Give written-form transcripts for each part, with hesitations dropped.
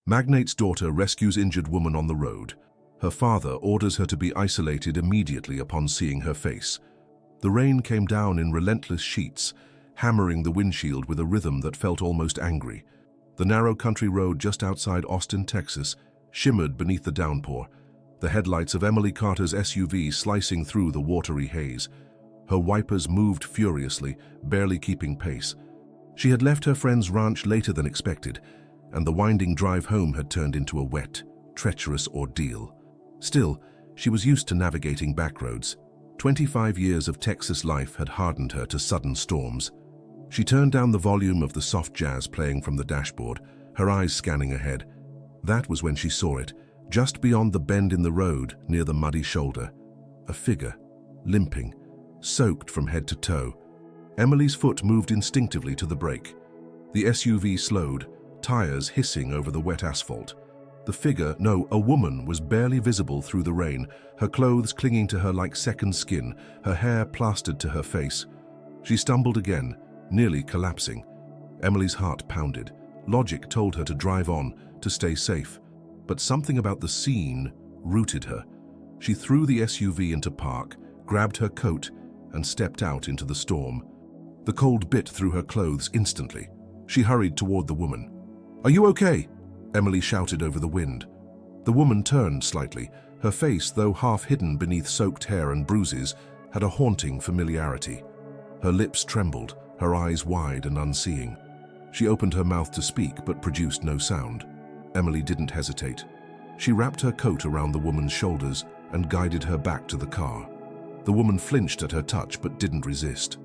Magnate's daughter rescues injured woman on the road. Her father orders her to be isolated immediately upon seeing her face. The rain came down in relentless sheets, hammering the windshield with a rhythm that felt almost angry. The narrow country road just outside Austin, Texas, shimmered beneath the downpour, the headlights of Emily Carter's SUV slicing through the watery haze. Her wipers moved furiously, barely keeping pace. She had left her friend's ranch later than expected, and the winding drive home had turned into a wet, treacherous ordeal. Still, she was used to navigating backroads. 25 years of Texas life had hardened her to sudden storms. She turned down the volume of the soft jazz playing from the dashboard, her eyes scanning ahead. That was when she saw it, just beyond the bend in the road near the muddy shoulder. A figure, limping, soaked from head to toe. Emily's foot moved instinctively to the brake. The SUV slowed, tires hissing over the wet asphalt. The figure, no, a woman, was barely visible through the rain, her clothes clinging to her like second skin, her hair plastered to her face. She stumbled again, nearly collapsing. Emily's heart pounded. Logic told her to drive on, to stay safe. But something about the scene rooted her. She threw the SUV into park, grabbed her coat, and stepped out into the storm. The cold bit through her clothes instantly. She hurried toward the woman. "Are you okay?" Emily shouted over the wind. The woman turned slightly. Her face, though half hidden beneath soaked hair and bruises, had a haunting familiarity. Her lips trembled, her eyes wide and unseeing. She opened her mouth to speak, but produced no sound. Emily didn't hesitate. She wrapped her coat around the woman's shoulders and guided her back to the car. The woman flinched at her touch, but didn't resist.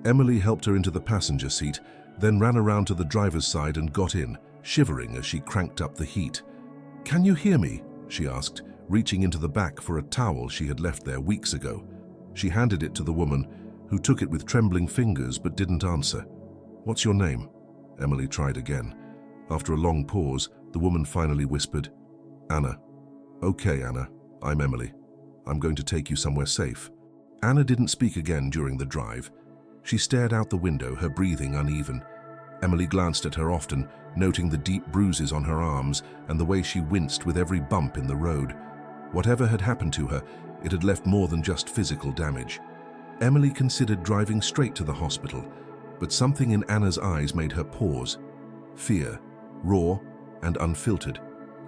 Emily helped her into the passenger seat, then ran around to the driver's side and got in, shivering as she cranked up the heat. "Can you hear me?" she asked, reaching into the back for a towel she had left there weeks ago. She handed it to the woman, who took it with trembling fingers but didn't answer. "What's your name?" Emily tried again. After a long pause, the woman finally whispered, "Anna." "Okay, Anna. I'm Emily. I'm going to take you somewhere safe." Anna didn't speak again during the drive. She stared out the window, her breathing uneven. Emily glanced at her often, noting the deep bruises on her arms and the way she winced with every bump in the road. Whatever had happened to her, it had left more than just physical damage. Emily considered driving straight to the hospital, but something in Anna's eyes made her pause. Fear, raw and unfiltered,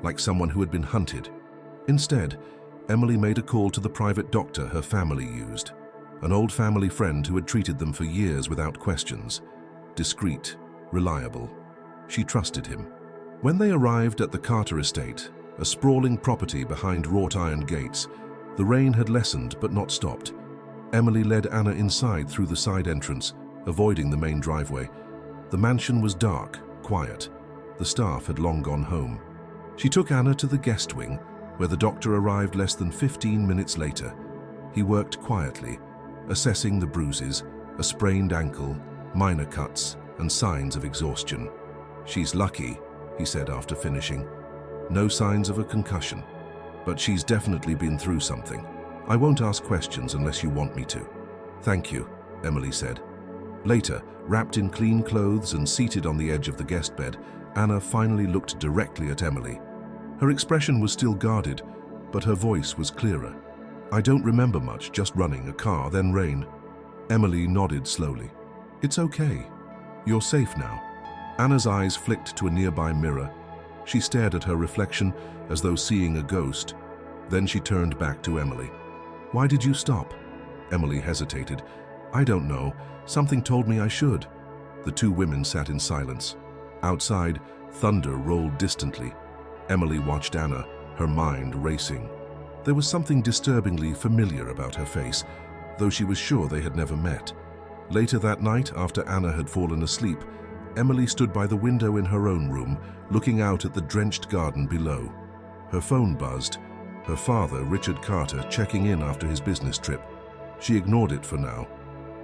like someone who had been hunted. Instead, Emily made a call to the private doctor her family used, an old family friend who had treated them for years without questions. Discreet, reliable. She trusted him. When they arrived at the Carter estate, a sprawling property behind wrought iron gates, the rain had lessened but not stopped. Emily led Anna inside through the side entrance, avoiding the main driveway. The mansion was dark, quiet. The staff had long gone home. She took Anna to the guest wing, where the doctor arrived less than 15 minutes later. He worked quietly, assessing the bruises, a sprained ankle, minor cuts, and signs of exhaustion. "She's lucky," he said after finishing. "No signs of a concussion, but she's definitely been through something. I won't ask questions unless you want me to." "Thank you," Emily said. Later, wrapped in clean clothes and seated on the edge of the guest bed, Anna finally looked directly at Emily. Her expression was still guarded, but her voice was clearer. "I don't remember much, just running a car, then rain." Emily nodded slowly. "It's okay. You're safe now." Anna's eyes flicked to a nearby mirror. She stared at her reflection as though seeing a ghost. Then she turned back to Emily. "Why did you stop?" Emily hesitated. "I don't know. Something told me I should." The two women sat in silence. Outside, thunder rolled distantly. Emily watched Anna, her mind racing. There was something disturbingly familiar about her face, though she was sure they had never met. Later that night, after Anna had fallen asleep, Emily stood by the window in her own room, looking out at the drenched garden below. Her phone buzzed. Her father, Richard Carter, checking in after his business trip. She ignored it for now.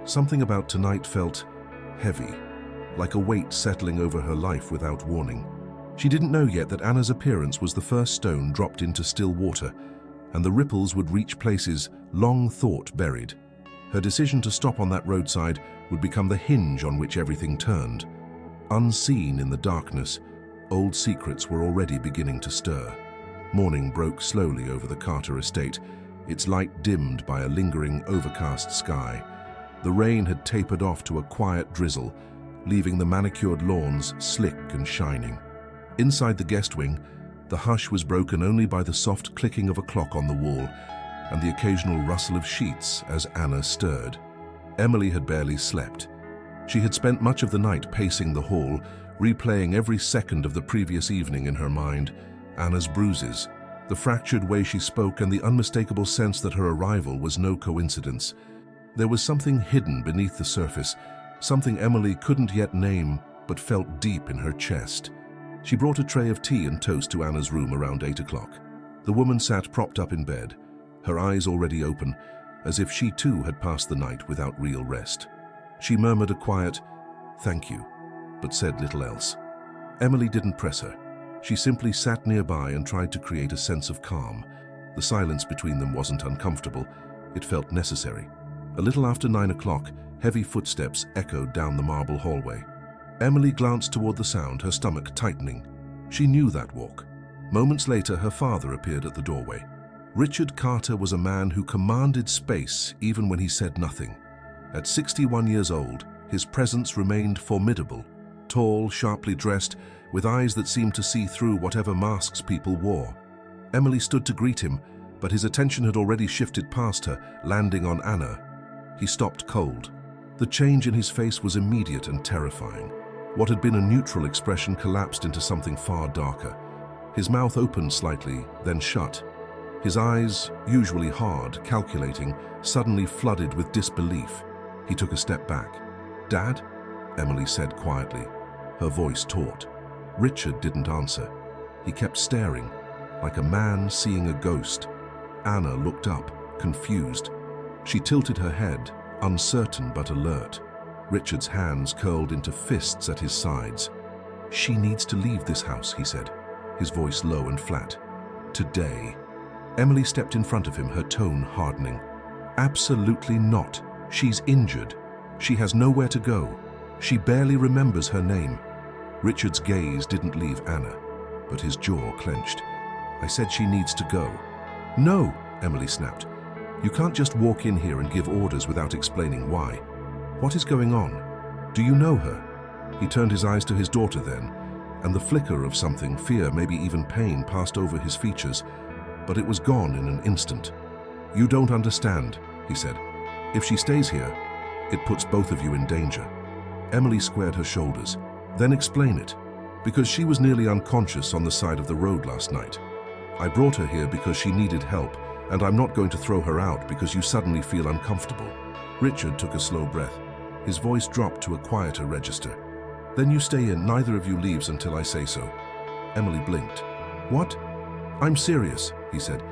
Something about tonight felt heavy, like a weight settling over her life without warning. She didn't know yet that Anna's appearance was the first stone dropped into still water, and the ripples would reach places long thought buried. Her decision to stop on that roadside would become the hinge on which everything turned. Unseen in the darkness, Old secrets were already beginning to stir. Morning broke slowly over the Carter estate, its light dimmed by a lingering, overcast sky. The rain had tapered off to a quiet drizzle, leaving the manicured lawns slick and shining. Inside the guest wing, the hush was broken only by the soft clicking of a clock on the wall and the occasional rustle of sheets as Anna stirred. Emily had barely slept. She had spent much of the night pacing the hall, replaying every second of the previous evening in her mind. Anna's bruises, the fractured way she spoke, and the unmistakable sense that her arrival was no coincidence. There was something hidden beneath the surface, something Emily couldn't yet name but felt deep in her chest. She brought a tray of tea and toast to Anna's room around 8 o'clock. The woman sat propped up in bed, her eyes already open, as if she too had passed the night without real rest. She murmured a quiet, "Thank you," but said little else. Emily didn't press her. She simply sat nearby and tried to create a sense of calm. The silence between them wasn't uncomfortable. It felt necessary. A little after 9 o'clock, heavy footsteps echoed down the marble hallway. Emily glanced toward the sound, her stomach tightening. She knew that walk. Moments later, her father appeared at the doorway. Richard Carter was a man who commanded space even when he said nothing. At 61 years old, his presence remained formidable. Tall, sharply dressed, with eyes that seemed to see through whatever masks people wore. Emily stood to greet him, but his attention had already shifted past her, landing on Anna. He stopped cold. The change in his face was immediate and terrifying. What had been a neutral expression collapsed into something far darker. His mouth opened slightly, then shut. His eyes, usually hard, calculating, suddenly flooded with disbelief. He took a step back. "Dad?" Emily said quietly, her voice taut. Richard didn't answer. He kept staring, like a man seeing a ghost. Anna looked up, confused. She tilted her head, uncertain but alert. Richard's hands curled into fists at his sides. "She needs to leave this house," he said, his voice low and flat. "Today." Emily stepped in front of him, her tone hardening. "Absolutely not. She's injured. She has nowhere to go. She barely remembers her name." Richard's gaze didn't leave Anna, but his jaw clenched. "I said she needs to go." "No," Emily snapped. "You can't just walk in here and give orders without explaining why. What is going on? Do you know her?" He turned his eyes to his daughter then, and the flicker of something, fear, maybe even pain, passed over his features, but it was gone in an instant. "You don't understand," he said. "If she stays here, it puts both of you in danger." Emily squared her shoulders. "Then explain it. Because she was nearly unconscious on the side of the road last night. I brought her here because she needed help, and I'm not going to throw her out because you suddenly feel uncomfortable." Richard took a slow breath. His voice dropped to a quieter register. "Then you stay in, neither of you leaves until I say so." Emily blinked. "What?" "I'm serious," he said.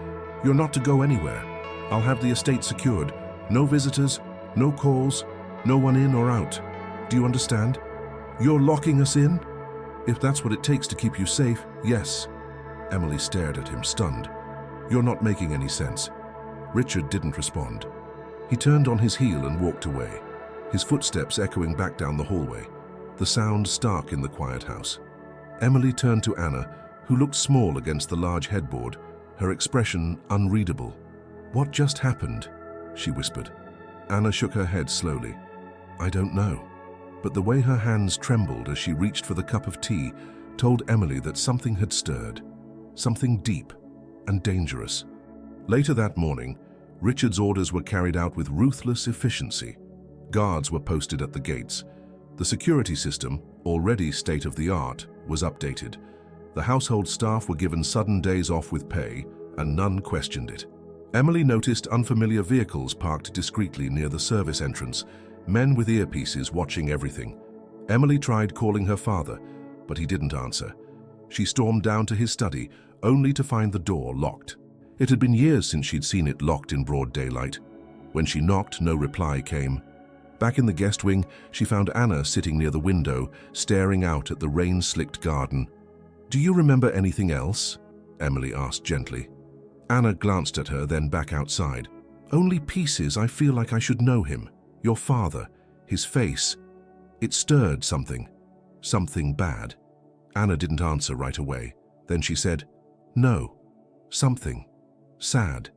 "You're not to go anywhere. I'll have the estate secured. No visitors, no calls, no one in or out. Do you understand? You're locking us in?" "If that's what it takes to keep you safe, yes." Emily stared at him, stunned. "You're not making any sense." Richard didn't respond. He turned on his heel and walked away, his footsteps echoing back down the hallway, the sound stark in the quiet house. Emily turned to Anna, who looked small against the large headboard, her expression unreadable. "What just happened?" she whispered. Anna shook her head slowly. "I don't know." But the way her hands trembled as she reached for the cup of tea told Emily that something had stirred, something deep and dangerous. Later that morning, Richard's orders were carried out with ruthless efficiency. Guards were posted at the gates. The security system, already state-of-the-art, was updated. The household staff were given sudden days off with pay, and none questioned it. Emily noticed unfamiliar vehicles parked discreetly near the service entrance, men with earpieces watching everything. Emily tried calling her father, but he didn't answer. She stormed down to his study, only to find the door locked. It had been years since she'd seen it locked in broad daylight. When she knocked, no reply came. Back in the guest wing, she found Anna sitting near the window, staring out at the rain-slicked garden. "Do you remember anything else?" Emily asked gently. Anna glanced at her, then back outside. "Only pieces. I feel like I should know him. Your father, his face. It stirred something. Something bad." Anna didn't answer right away. Then she said, "No. Something. Sad."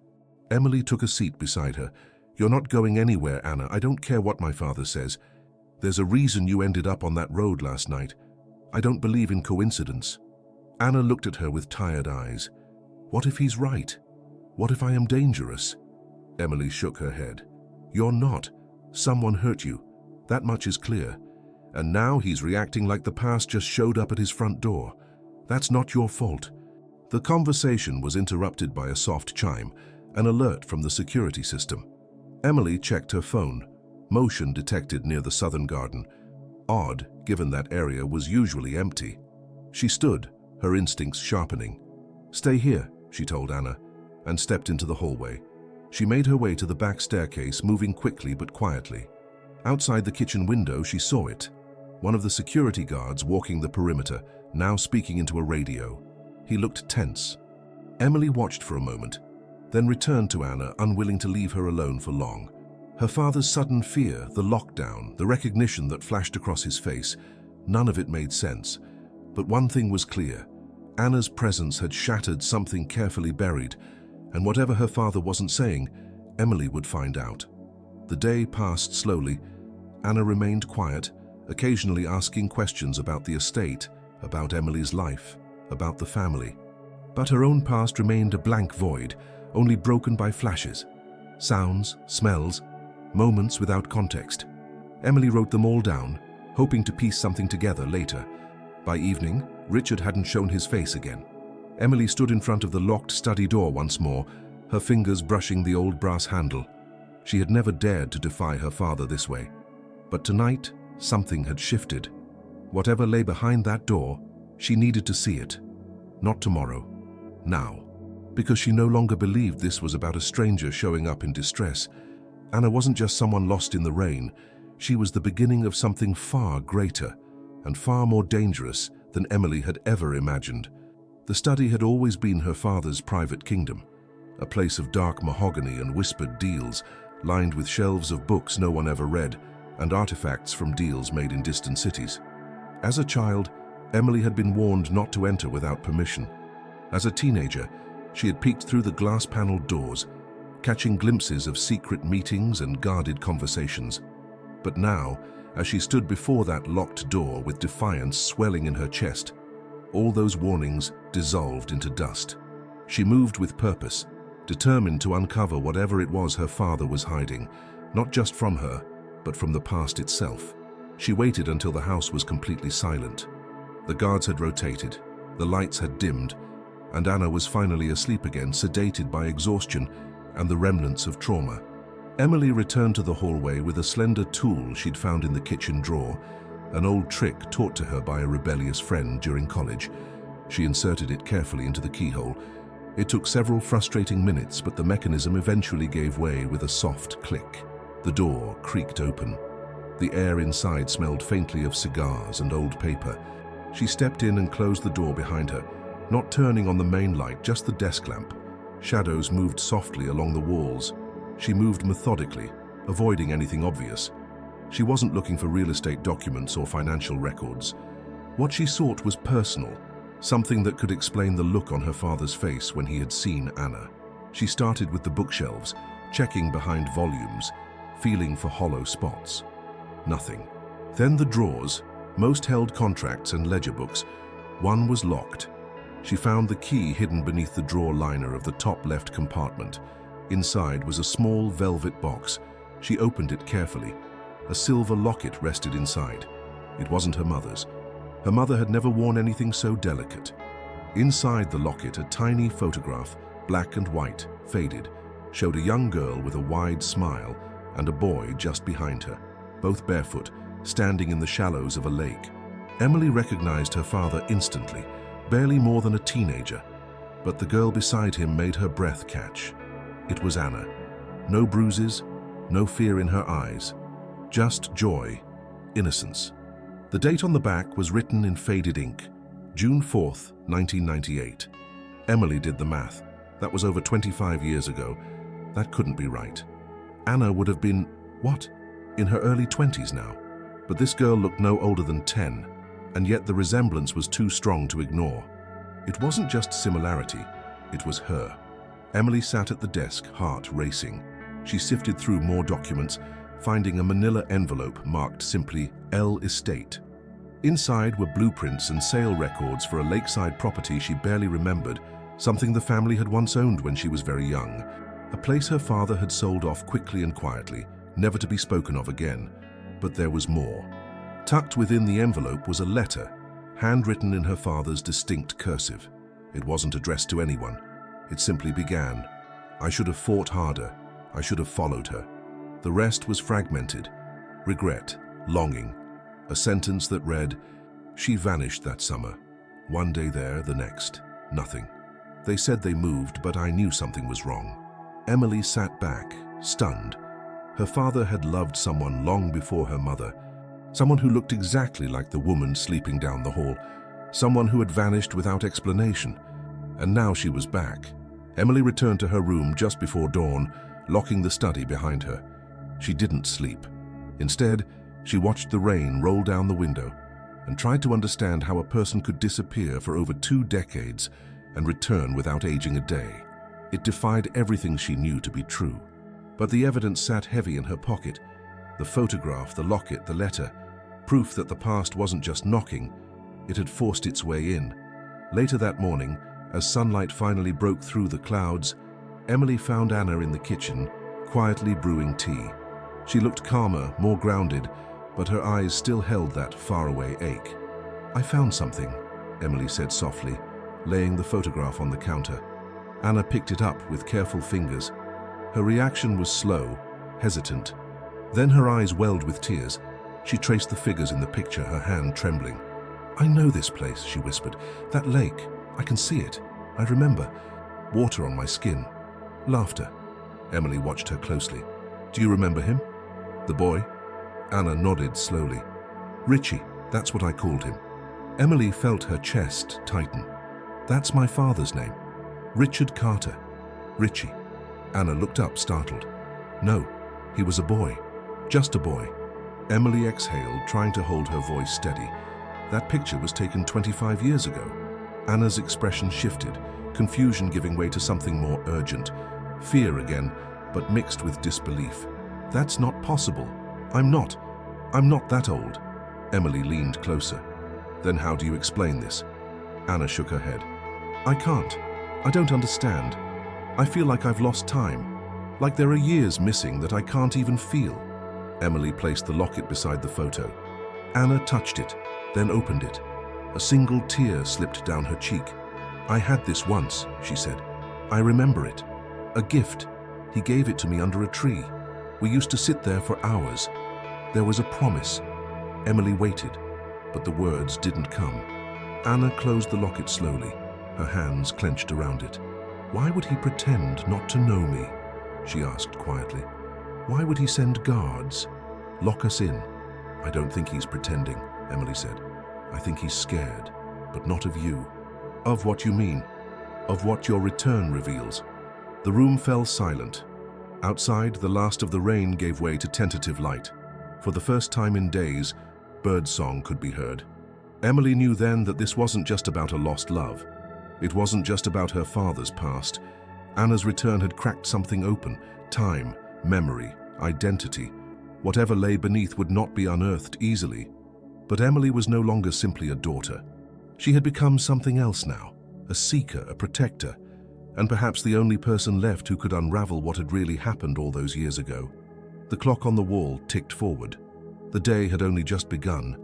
Emily took a seat beside her. "You're not going anywhere, Anna. I don't care what my father says. There's a reason you ended up on that road last night. I don't believe in coincidence." Anna looked at her with tired eyes. "What if he's right? What if I am dangerous?" Emily shook her head. "You're not. Someone hurt you. That much is clear. And now he's reacting like the past just showed up at his front door. That's not your fault." The conversation was interrupted by a soft chime, an alert from the security system. Emily checked her phone. Motion detected near the southern garden. Odd, given that area was usually empty. She stood, her instincts sharpening. "Stay here," she told Anna, and stepped into the hallway. She made her way to the back staircase, moving quickly but quietly. Outside the kitchen window, she saw it. One of the security guards walking the perimeter, now speaking into a radio. He looked tense. Emily watched for a moment, then returned to Anna, unwilling to leave her alone for long. Her father's sudden fear, the lockdown, the recognition that flashed across his face, none of it made sense. But one thing was clear. Anna's presence had shattered something carefully buried, and whatever her father wasn't saying, Emily would find out. The day passed slowly. Anna remained quiet, occasionally asking questions about the estate, about Emily's life, about the family. But her own past remained a blank void, only broken by flashes. Sounds, smells, moments without context. Emily wrote them all down, hoping to piece something together later. By evening, Richard hadn't shown his face again. Emily stood in front of the locked study door once more, her fingers brushing the old brass handle. She had never dared to defy her father this way. But tonight, something had shifted. Whatever lay behind that door, she needed to see it. Not tomorrow. Now. Because she no longer believed this was about a stranger showing up in distress. Anna wasn't just someone lost in the rain. She was the beginning of something far greater and far more dangerous than Emily had ever imagined. The study had always been her father's private kingdom, a place of dark mahogany and whispered deals, lined with shelves of books no one ever read and artifacts from deals made in distant cities. As a child, Emily had been warned not to enter without permission. As a teenager, she had peeked through the glass-paneled doors, catching glimpses of secret meetings and guarded conversations. But now, as she stood before that locked door with defiance swelling in her chest, all those warnings dissolved into dust. She moved with purpose, determined to uncover whatever it was her father was hiding, not just from her, but from the past itself. She waited until the house was completely silent. The guards had rotated, the lights had dimmed, and Anna was finally asleep again, sedated by exhaustion and the remnants of trauma. Emily returned to the hallway with a slender tool she'd found in the kitchen drawer, an old trick taught to her by a rebellious friend during college. She inserted it carefully into the keyhole. It took several frustrating minutes, but the mechanism eventually gave way with a soft click. The door creaked open. The air inside smelled faintly of cigars and old paper. She stepped in and closed the door behind her, not turning on the main light, just the desk lamp. Shadows moved softly along the walls. She moved methodically, avoiding anything obvious. She wasn't looking for real estate documents or financial records. What she sought was personal, something that could explain the look on her father's face when he had seen Anna. She started with the bookshelves, checking behind volumes, feeling for hollow spots. Nothing. Then the drawers. Most held contracts and ledger books. One was locked. She found the key hidden beneath the drawer liner of the top left compartment. Inside was a small velvet box. She opened it carefully. A silver locket rested inside. It wasn't her mother's. Her mother had never worn anything so delicate. Inside the locket, a tiny photograph, black and white, faded, showed a young girl with a wide smile and a boy just behind her, both barefoot, standing in the shallows of a lake. Emily recognized her father instantly, barely more than a teenager, but the girl beside him made her breath catch. It was Anna. No bruises, no fear in her eyes, just joy, innocence. The date on the back was written in faded ink, June 4th, 1998. Emily did the math. That was over 25 years ago. That couldn't be right. Anna would have been, what? In her early 20s now. But this girl looked no older than 10. and yet the resemblance was too strong to ignore. It wasn't just similarity, it was her. Emily sat at the desk, heart racing. She sifted through more documents, finding a manila envelope marked simply L Estate. Inside were blueprints and sale records for a lakeside property she barely remembered, something the family had once owned when she was very young. A place her father had sold off quickly and quietly, never to be spoken of again. But there was more. Tucked within the envelope was a letter, handwritten in her father's distinct cursive. It wasn't addressed to anyone. It simply began, "I should have fought harder. I should have followed her." The rest was fragmented. Regret, longing. A sentence that read, "She vanished that summer. One day there, the next. Nothing. They said they moved, but I knew something was wrong." Emily sat back, stunned. Her father had loved someone long before her mother. Someone who looked exactly like the woman sleeping down the hall. Someone who had vanished without explanation. And now she was back. Emily returned to her room just before dawn, locking the study behind her. She didn't sleep. Instead, she watched the rain roll down the window and tried to understand how a person could disappear for over 2 decades and return without aging a day. It defied everything she knew to be true. But the evidence sat heavy in her pocket. The photograph, the locket, the letter. Proof that the past wasn't just knocking, it had forced its way in. Later that morning, as sunlight finally broke through the clouds, Emily found Anna in the kitchen, quietly brewing tea. She looked calmer, more grounded, but her eyes still held that faraway ache. "I found something," Emily said softly, laying the photograph on the counter. Anna picked it up with careful fingers. Her reaction was slow, hesitant. Then her eyes welled with tears. She traced the figures in the picture, her hand trembling. "I know this place," she whispered. "That lake. I can see it. I remember. Water on my skin. Laughter." Emily watched her closely. "Do you remember him? The boy?" Anna nodded slowly. "Richie, that's what I called him." Emily felt her chest tighten. "That's my father's name. Richard Carter. Richie." Anna looked up, startled. "No, he was a boy. Just a boy." Emily exhaled, trying to hold her voice steady. That picture was taken 25 years ago. Anna's expression shifted, confusion giving way to something more urgent. Fear again, but mixed with disbelief. "That's not possible. I'm not that old." Emily leaned closer. "Then how do you explain this?" Anna shook her head. "I can't. I don't understand. I feel like I've lost time. Like there are years missing that I can't even feel." Emily placed the locket beside the photo. Anna touched it, then opened it. A single tear slipped down her cheek. "I had this once," she said. "I remember it. A gift. He gave it to me under a tree. We used to sit there for hours. There was a promise." Emily waited, but the words didn't come. Anna closed the locket slowly, her hands clenched around it. "Why would he pretend not to know me?" she asked quietly. "Why would he send guards? Lock us in?" "I don't think he's pretending," Emily said. "I think he's scared, but not of you." "Of what you mean? Of what your return reveals?" The room fell silent. Outside, the last of the rain gave way to tentative light. For the first time in days, birdsong could be heard. Emily knew then that this wasn't just about a lost love. It wasn't just about her father's past. Anna's return had cracked something open: time, memory, identity. Whatever lay beneath would not be unearthed easily. But Emily was no longer simply a daughter. She had become something else now, a seeker, a protector, and perhaps the only person left who could unravel what had really happened all those years ago. The clock on the wall ticked forward. The day had only just begun.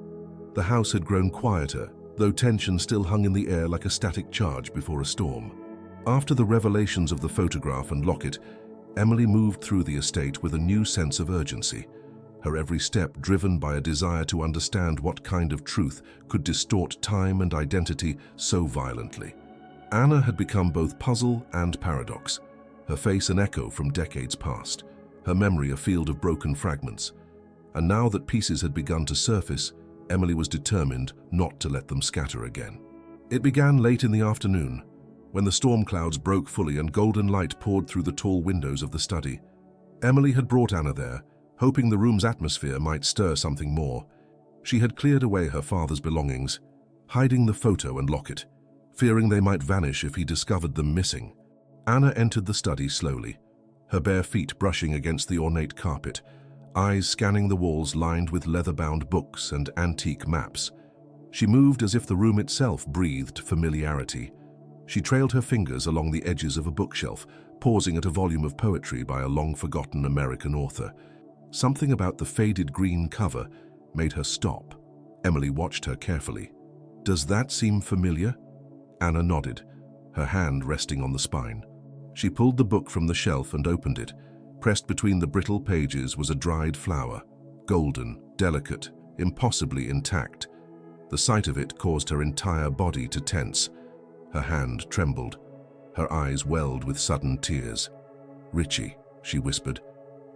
The house had grown quieter, though tension still hung in the air like a static charge before a storm. After the revelations of the photograph and locket, Emily moved through the estate with a new sense of urgency, her every step driven by a desire to understand what kind of truth could distort time and identity so violently. Anna had become both puzzle and paradox, her face an echo from decades past, her memory a field of broken fragments. And now that pieces had begun to surface, Emily was determined not to let them scatter again. It began late in the afternoon, when the storm clouds broke fully and golden light poured through the tall windows of the study. Emily had brought Anna there, hoping the room's atmosphere might stir something more. She had cleared away her father's belongings, hiding the photo and locket, fearing they might vanish if he discovered them missing. Anna entered the study slowly, her bare feet brushing against the ornate carpet, eyes scanning the walls lined with leather-bound books and antique maps. She moved as if the room itself breathed familiarity. She trailed her fingers along the edges of a bookshelf, pausing at a volume of poetry by a long-forgotten American author. Something about the faded green cover made her stop. Emily watched her carefully. "Does that seem familiar?" Anna nodded, her hand resting on the spine. She pulled the book from the shelf and opened it. Pressed between the brittle pages was a dried flower, golden, delicate, impossibly intact. The sight of it caused her entire body to tense. Her hand trembled. Her eyes welled with sudden tears. "Richie," she whispered.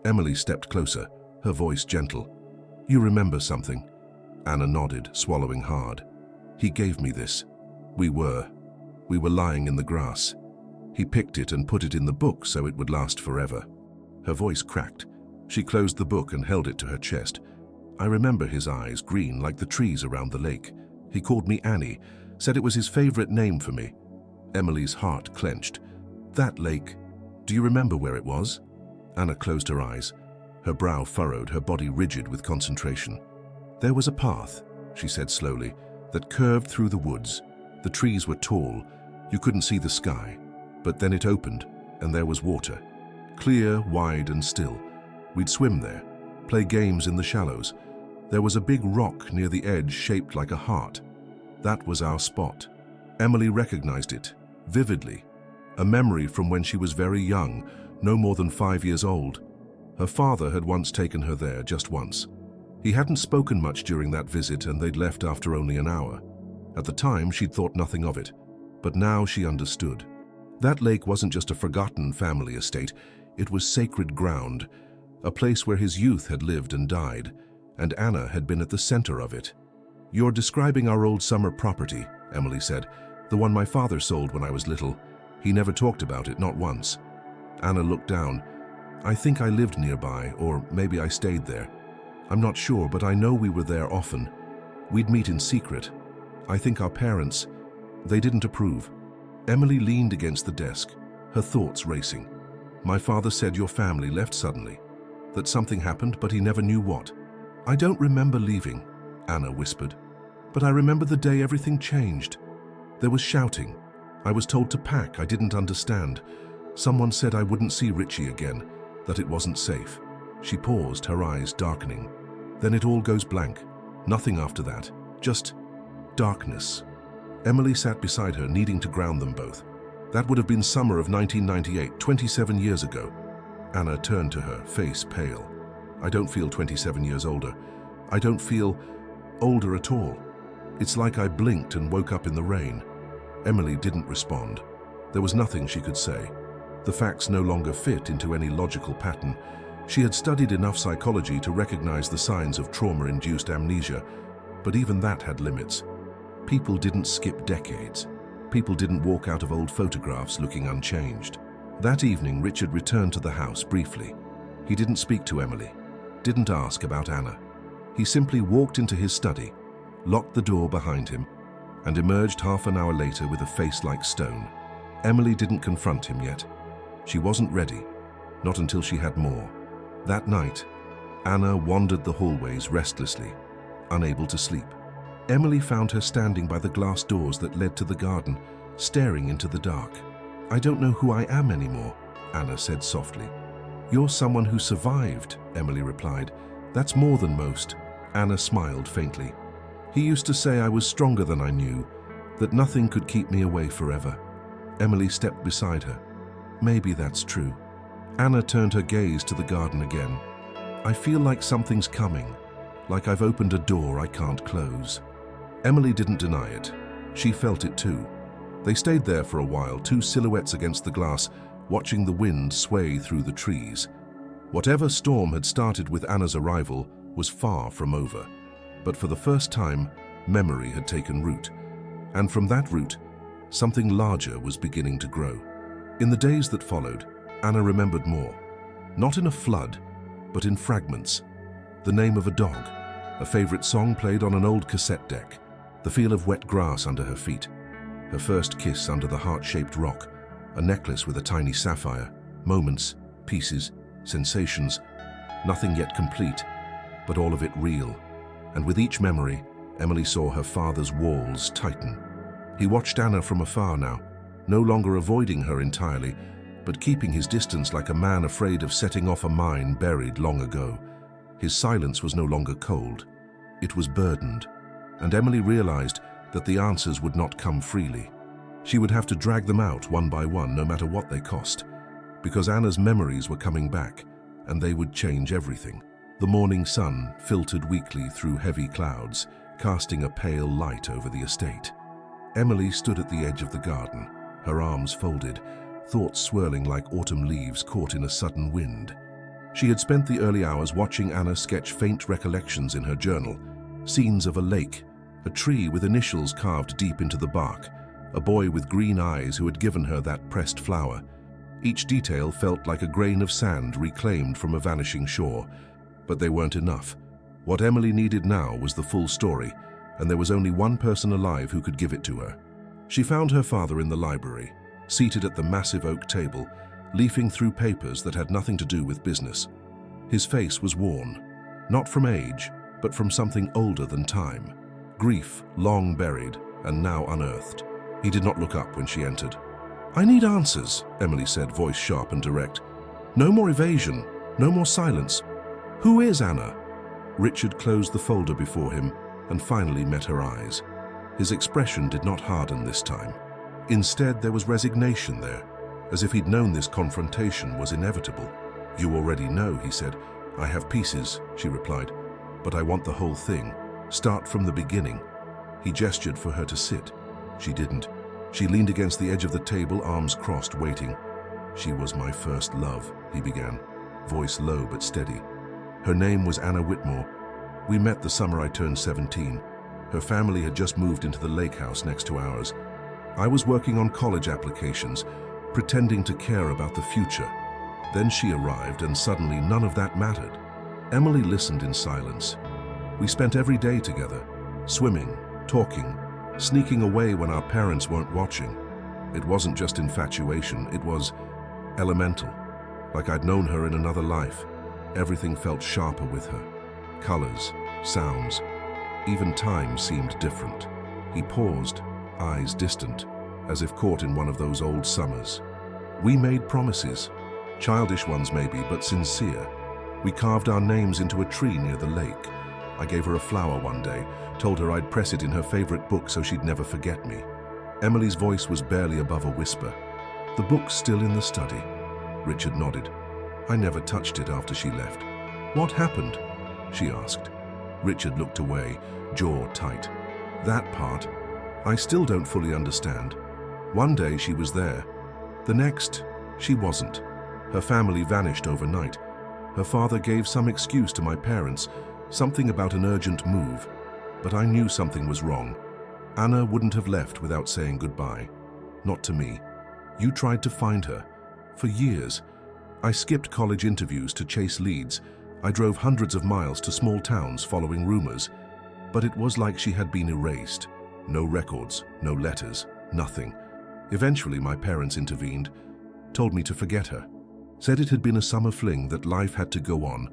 Emily stepped closer, her voice gentle. "You remember something?" Anna nodded, swallowing hard. "He gave me this. We were lying in the grass. He picked it and put it in the book so it would last forever." Her voice cracked. She closed the book and held it to her chest. "I remember his eyes, green like the trees around the lake. He called me Annie, said it was his favorite name for me." Emily's heart clenched. "That lake, do you remember where it was?" Anna closed her eyes, her brow furrowed, her body rigid with concentration. "There was a path," she said slowly, "that curved through the woods. The trees were tall. You couldn't see the sky. But then it opened, and there was water. Clear, wide, and still. We'd swim there, play games in the shallows. There was a big rock near the edge shaped like a heart. That was our spot." Emily recognized it, vividly. A memory from when she was very young, no more than 5 years old. Her father had once taken her there, just once. He hadn't spoken much during that visit, and they'd left after only an hour. At the time, she'd thought nothing of it, but now she understood. That lake wasn't just a forgotten family estate, it was sacred ground, a place where his youth had lived and died, and Anna had been at the center of it. "You're describing our old summer property," Emily said, "the one my father sold when I was little. He never talked about it, not once." Anna looked down. "I think I lived nearby, or maybe I stayed there. I'm not sure, but I know we were there often. We'd meet in secret. I think our parents, they didn't approve." Emily leaned against the desk, her thoughts racing. "My father said your family left suddenly, that something happened, but he never knew what." "I don't remember leaving," Anna whispered, "but I remember the day everything changed. There was shouting. I was told to pack. I didn't understand. Someone said I wouldn't see Richie again, that it wasn't safe." She paused, her eyes darkening. "Then it all goes blank. Nothing after that. Just darkness." Emily sat beside her, needing to ground them both. "That would have been summer of 1998, 27 years ago." Anna turned to her, face pale. "I don't feel 27 years older. I don't feel older at all. It's like I blinked and woke up in the rain." Emily didn't respond. There was nothing she could say. The facts no longer fit into any logical pattern. She had studied enough psychology to recognize the signs of trauma-induced amnesia, but even that had limits. People didn't skip decades. People didn't walk out of old photographs looking unchanged. That evening, Richard returned to the house briefly. He didn't speak to Emily, didn't ask about Anna. He simply walked into his study, locked the door behind him, and emerged half an hour later with a face like stone. Emily didn't confront him yet. She wasn't ready, not until she had more. That night, Anna wandered the hallways restlessly, unable to sleep. Emily found her standing by the glass doors that led to the garden, staring into the dark. "I don't know who I am anymore," Anna said softly. "You're someone who survived," Emily replied. "That's more than most." Anna smiled faintly. "He used to say I was stronger than I knew, that nothing could keep me away forever." Emily stepped beside her. "Maybe that's true." Anna turned her gaze to the garden again. "I feel like something's coming, like I've opened a door I can't close." Emily didn't deny it. She felt it too. They stayed there for a while, two silhouettes against the glass, watching the wind sway through the trees. Whatever storm had started with Anna's arrival was far from over. But for the first time, memory had taken root. And from that root, something larger was beginning to grow. In the days that followed, Anna remembered more. Not in a flood, but in fragments. The name of a dog, a favorite song played on an old cassette deck, The feel of wet grass under her feet, her first kiss under the heart-shaped rock, a necklace with a tiny sapphire, moments, pieces, sensations, nothing yet complete, but all of it real. And with each memory, Emily saw her father's walls tighten. He watched Anna from afar now, no longer avoiding her entirely, but keeping his distance like a man afraid of setting off a mine buried long ago. His silence was no longer cold. It was burdened, and Emily realized that the answers would not come freely. She would have to drag them out one by one, no matter what they cost, because Anna's memories were coming back, and they would change everything. The morning sun filtered weakly through heavy clouds, casting a pale light over the estate. Emily stood at the edge of the garden, her arms folded, thoughts swirling like autumn leaves caught in a sudden wind. She had spent the early hours watching Anna sketch faint recollections in her journal, scenes of a lake, a tree with initials carved deep into the bark, a boy with green eyes who had given her that pressed flower. Each detail felt like a grain of sand reclaimed from a vanishing shore, but they weren't enough. What Emily needed now was the full story, and there was only one person alive who could give it to her. She found her father in the library, seated at the massive oak table, leafing through papers that had nothing to do with business. His face was worn, not from age, but from something older than time. Grief, long buried and now unearthed. He did not look up when she entered. "I need answers," Emily said, voice sharp and direct. "No more evasion, no more silence. Who is Anna?" Richard closed the folder before him and finally met her eyes. His expression did not harden this time. Instead, there was resignation there, as if he'd known this confrontation was inevitable. "You already know," he said. "I have pieces," she replied, "but I want the whole thing. Start from the beginning." He gestured for her to sit. She didn't. She leaned against the edge of the table, arms crossed, waiting. "She was my first love," he began, voice low but steady. "Her name was Anna Whitmore. We met the summer I turned 17. Her family had just moved into the lake house next to ours. I was working on college applications, pretending to care about the future. Then she arrived, and suddenly none of that mattered." Emily listened in silence. "We spent every day together, swimming, talking, sneaking away when our parents weren't watching. It wasn't just infatuation, it was elemental, like I'd known her in another life. Everything felt sharper with her. Colors, sounds, even time seemed different." He paused, eyes distant, as if caught in one of those old summers. "We made promises, childish ones maybe, but sincere. We carved our names into a tree near the lake. I gave her a flower one day, told her I'd press it in her favorite book so she'd never forget me." Emily's voice was barely above a whisper. "The book's still in the study." Richard nodded. "I never touched it after she left." "What happened?" she asked. Richard looked away, jaw tight. "That part, I still don't fully understand. One day she was there. The next, she wasn't. Her family vanished overnight. Her father gave some excuse to my parents, something about an urgent move. But I knew something was wrong. Anna wouldn't have left without saying goodbye. Not to me. You tried to find her. For years. I skipped college interviews to chase leads. I drove hundreds of miles to small towns following rumors. But it was like she had been erased. No records, no letters, nothing. Eventually my parents intervened, told me to forget her. Said it had been a summer fling, that life had to go on.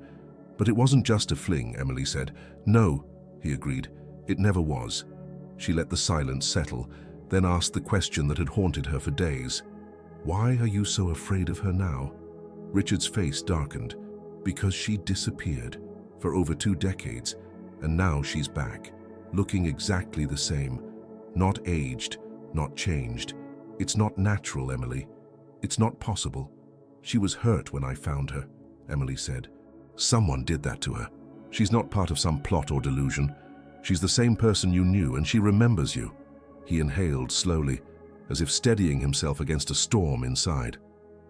But it wasn't just a fling, Emily said. "No," he agreed. "It never was." She let the silence settle, then asked the question that had haunted her for days. "Why are you so afraid of her now?" Richard's face darkened. "Because she disappeared for over 2 decades, and now she's back, looking exactly the same. Not aged, not changed. It's not natural, Emily. It's not possible. She was hurt when I found her," Emily said. "Someone did that to her. She's not part of some plot or delusion. She's the same person you knew, and she remembers you." He inhaled slowly, as if steadying himself against a storm inside.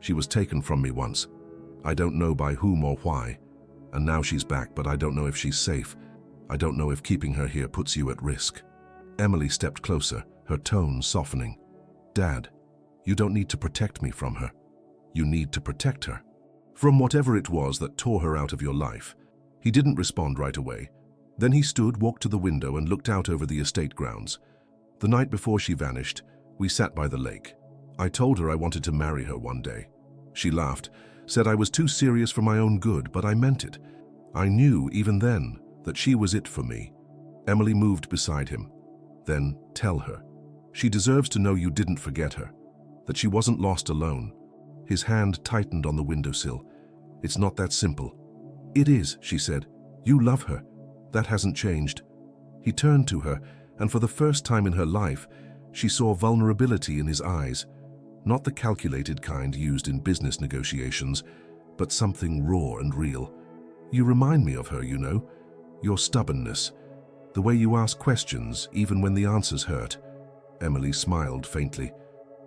"She was taken from me once. I don't know by whom or why. And now she's back, but I don't know if she's safe. I don't know if keeping her here puts you at risk." Emily stepped closer, her tone softening. "Dad, you don't need to protect me from her. You need to protect her. From whatever it was that tore her out of your life." He didn't respond right away. Then he stood, walked to the window and looked out over the estate grounds. The night before she vanished, we sat by the lake. I told her I wanted to marry her one day. She laughed, said I was too serious for my own good, but I meant it. I knew, even then, that she was it for me. Emily moved beside him. Then, tell her. She deserves to know you didn't forget her, that she wasn't lost alone. His hand tightened on the windowsill. It's not that simple. It is, she said. You love her. That hasn't changed. He turned to her, and for the first time in her life, she saw vulnerability in his eyes. Not the calculated kind used in business negotiations, but something raw and real. You remind me of her, you know. Your stubbornness. The way you ask questions, even when the answers hurt. Emily smiled faintly.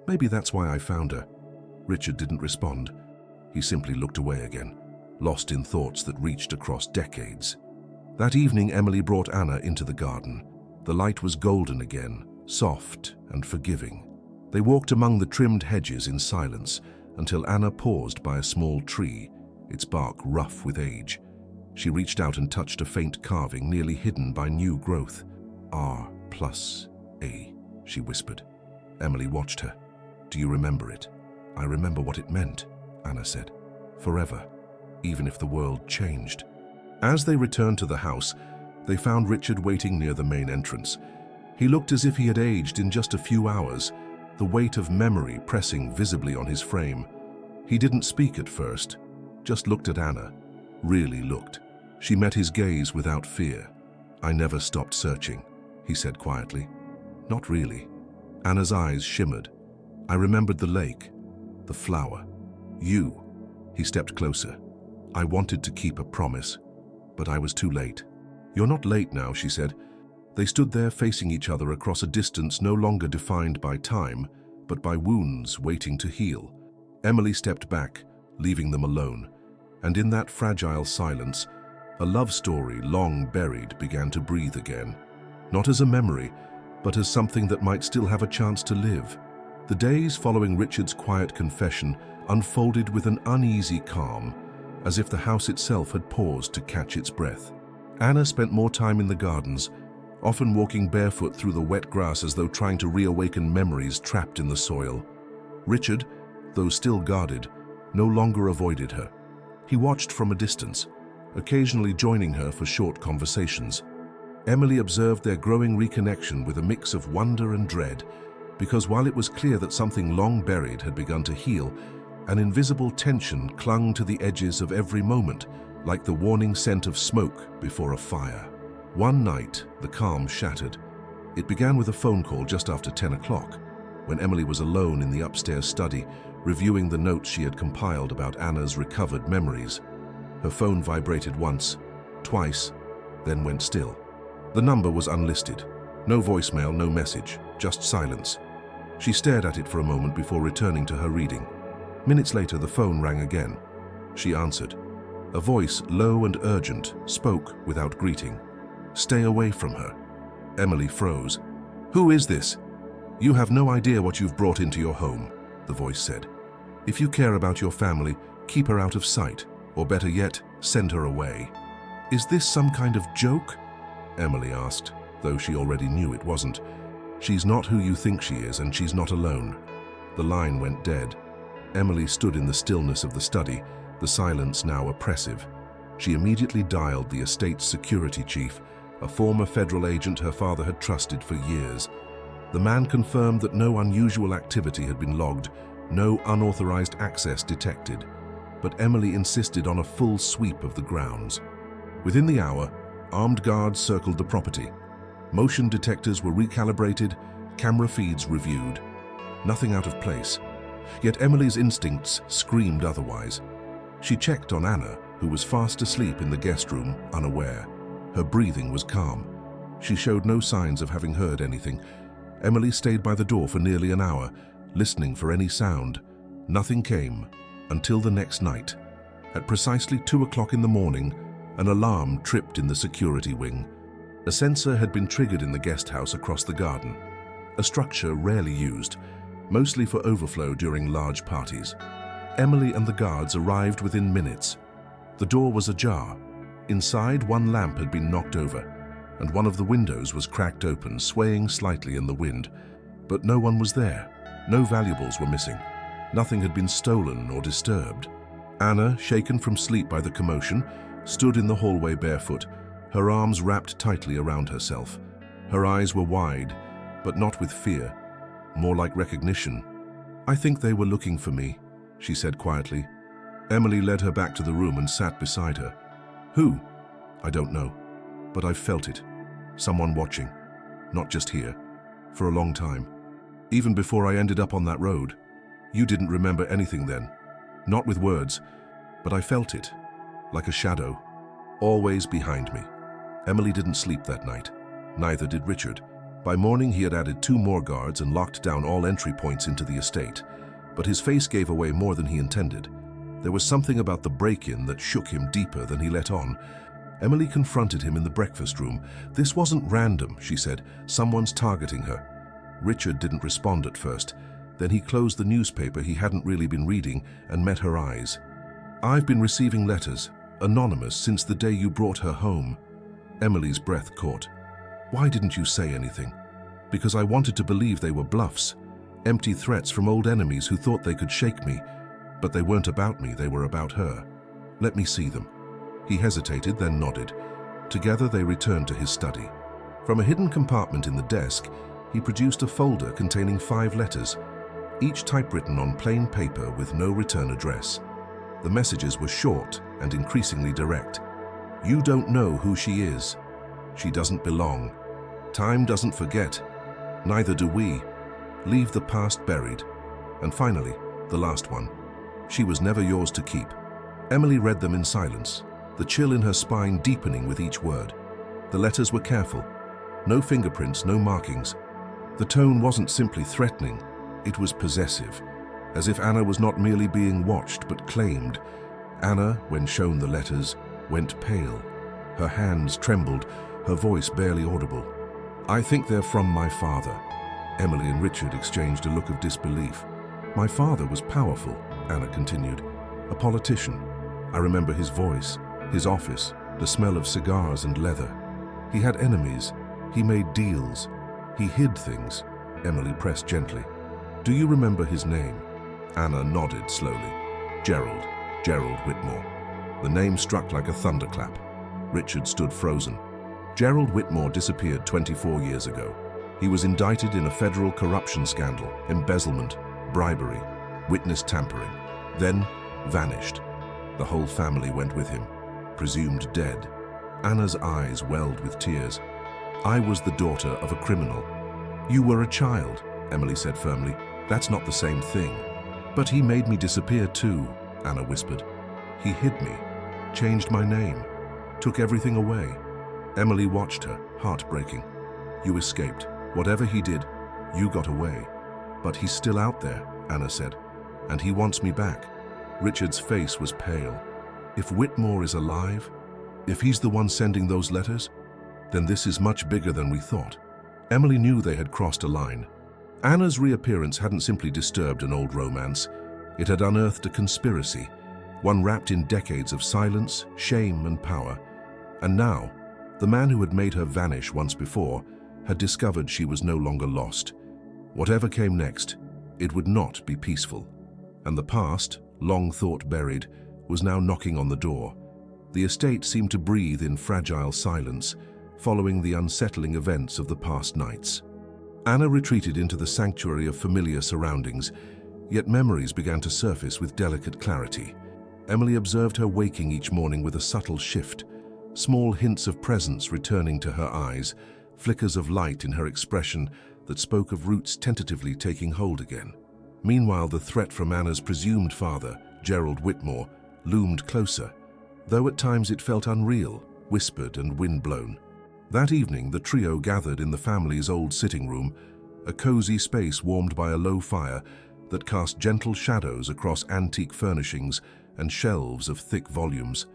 Maybe that's why I found her. Richard didn't respond. He simply looked away again, lost in thoughts that reached across decades. That evening, Emily brought Anna into the garden. The light was golden again, soft and forgiving. They walked among the trimmed hedges in silence until Anna paused by a small tree, its bark rough with age. She reached out and touched a faint carving nearly hidden by new growth. R+A, she whispered. Emily watched her. Do you remember it? I remember what it meant, Anna said. Forever, even if the world changed. As they returned to the house, they found Richard waiting near the main entrance. He looked as if he had aged in just a few hours, the weight of memory pressing visibly on his frame. He didn't speak at first, just looked at Anna. Really looked. She met his gaze without fear. I never stopped searching, he said quietly. Not really. Anna's eyes shimmered. I remembered the lake, the flower, you. He stepped closer. I wanted to keep a promise, but I was too late. You're not late now, she said. They stood there facing each other across a distance no longer defined by time, but by wounds waiting to heal. Emily stepped back, leaving them alone, and in that fragile silence, a love story long buried began to breathe again, not as a memory, but as something that might still have a chance to live. The days following Richard's quiet confession unfolded with an uneasy calm, as if the house itself had paused to catch its breath. Anna spent more time in the gardens, often walking barefoot through the wet grass as though trying to reawaken memories trapped in the soil. Richard, though still guarded, no longer avoided her. He watched from a distance, occasionally joining her for short conversations. Emily observed their growing reconnection with a mix of wonder and dread, because while it was clear that something long buried had begun to heal, an invisible tension clung to the edges of every moment, like the warning scent of smoke before a fire. One night, the calm shattered. It began with a phone call just after 10 o'clock, when Emily was alone in the upstairs study, reviewing the notes she had compiled about Anna's recovered memories. Her phone vibrated once, twice, then went still. The number was unlisted. No voicemail, no message, just silence. She stared at it for a moment before returning to her reading. Minutes later, the phone rang again. She answered. A voice, low and urgent, spoke without greeting. Stay away from her. Emily froze. Who is this? You have no idea what you've brought into your home, the voice said. If you care about your family, keep her out of sight, or better yet, send her away. Is this some kind of joke? Emily asked, though she already knew it wasn't. She's not who you think she is, and she's not alone. The line went dead. Emily stood in the stillness of the study, the silence now oppressive. She immediately dialed the estate's security chief, a former federal agent her father had trusted for years. The man confirmed that no unusual activity had been logged, no unauthorized access detected. But Emily insisted on a full sweep of the grounds. Within the hour, armed guards circled the property. Motion detectors were recalibrated, camera feeds reviewed. Nothing out of place. Yet Emily's instincts screamed otherwise. She checked on Anna, who was fast asleep in the guest room, unaware. Her breathing was calm. She showed no signs of having heard anything. Emily stayed by the door for nearly an hour, listening for any sound. Nothing came, until the next night. At precisely 2 o'clock in the morning, an alarm tripped in the security wing. A sensor had been triggered in the guest house across the garden, a structure rarely used, mostly for overflow during large parties. Emily and the guards arrived within minutes. The door was ajar. Inside, one lamp had been knocked over. and one of the windows was cracked open, swaying slightly in the wind. But no one was there. No valuables were missing. Nothing had been stolen or disturbed. Anna, shaken from sleep by the commotion, stood in the hallway barefoot, her arms wrapped tightly around herself. Her eyes were wide, but not with fear, more like recognition. "I think they were looking for me," she said quietly. Emily led her back to the room and sat beside her. "Who?" "I don't know, but I've felt it. Someone watching. Not just here. For a long time. Even before I ended up on that road. You didn't remember anything then. Not with words, but I felt it. Like a shadow. Always behind me." Emily didn't sleep that night. Neither did Richard. By morning, he had added 2 more guards and locked down all entry points into the estate. But his face gave away more than he intended. There was something about the break-in that shook him deeper than he let on. Emily confronted him in the breakfast room. "This wasn't random," she said. "Someone's targeting her." Richard didn't respond at first. Then he closed the newspaper he hadn't really been reading and met her eyes. "I've been receiving letters, anonymous, since the day you brought her home." Emily's breath caught. "Why didn't you say anything?" "Because I wanted to believe they were bluffs. Empty threats from old enemies who thought they could shake me. But they weren't about me, they were about her." "Let me see them." He hesitated, then nodded. Together they returned to his study. From a hidden compartment in the desk, he produced a folder containing 5 letters, each typewritten on plain paper with no return address. The messages were short and increasingly direct. "You don't know who she is. She doesn't belong. Time doesn't forget. Neither do we. Leave the past buried." And finally, the last one. "She was never yours to keep." Emily read them in silence, the chill in her spine deepening with each word. The letters were careful. No fingerprints, no markings. The tone wasn't simply threatening, it was possessive, as if Anna was not merely being watched but claimed. Anna, when shown the letters, went pale. Her hands trembled, her voice barely audible. "I think they're from my father." Emily and Richard exchanged a look of disbelief. "My father was powerful," Anna continued. "A politician. I remember his voice, his office, the smell of cigars and leather. He had enemies. He made deals. He hid things." Emily pressed gently. "Do you remember his name?" Anna nodded slowly. Gerald Whitmore." The name struck like a thunderclap. Richard stood frozen. "Gerald Whitmore disappeared 24 years ago. He was indicted in a federal corruption scandal, embezzlement, bribery, witness tampering, then vanished. The whole family went with him, presumed dead." Anna's eyes welled with tears. "I was the daughter of a criminal." "You were a child," Emily said firmly. "That's not the same thing." "But he made me disappear too," Anna whispered. "He hid me, changed my name, took everything away." Emily watched her, heartbreaking. "You escaped. Whatever he did, you got away. But he's still out there," Anna said, "and he wants me back." Richard's face was pale. If Whitmore is alive, if he's the one sending those letters, then this is much bigger than we thought. Emily knew they had crossed a line. Anna's reappearance hadn't simply disturbed an old romance. It had unearthed a conspiracy, one wrapped in decades of silence, shame, and power. And now, the man who had made her vanish once before had discovered she was no longer lost. Whatever came next, it would not be peaceful. And the past, long thought buried, was now knocking on the door. The estate seemed to breathe in fragile silence, following the unsettling events of the past nights. Anna retreated into the sanctuary of familiar surroundings, yet memories began to surface with delicate clarity. Emily observed her waking each morning with a subtle shift, small hints of presence returning to her eyes, flickers of light in her expression that spoke of roots tentatively taking hold again. Meanwhile, the threat from Anna's presumed father, Gerald Whitmore, loomed closer, though at times it felt unreal, whispered and wind-blown. That evening, the trio gathered in the family's old sitting room, a cozy space warmed by a low fire that cast gentle shadows across antique furnishings and shelves of thick volumes.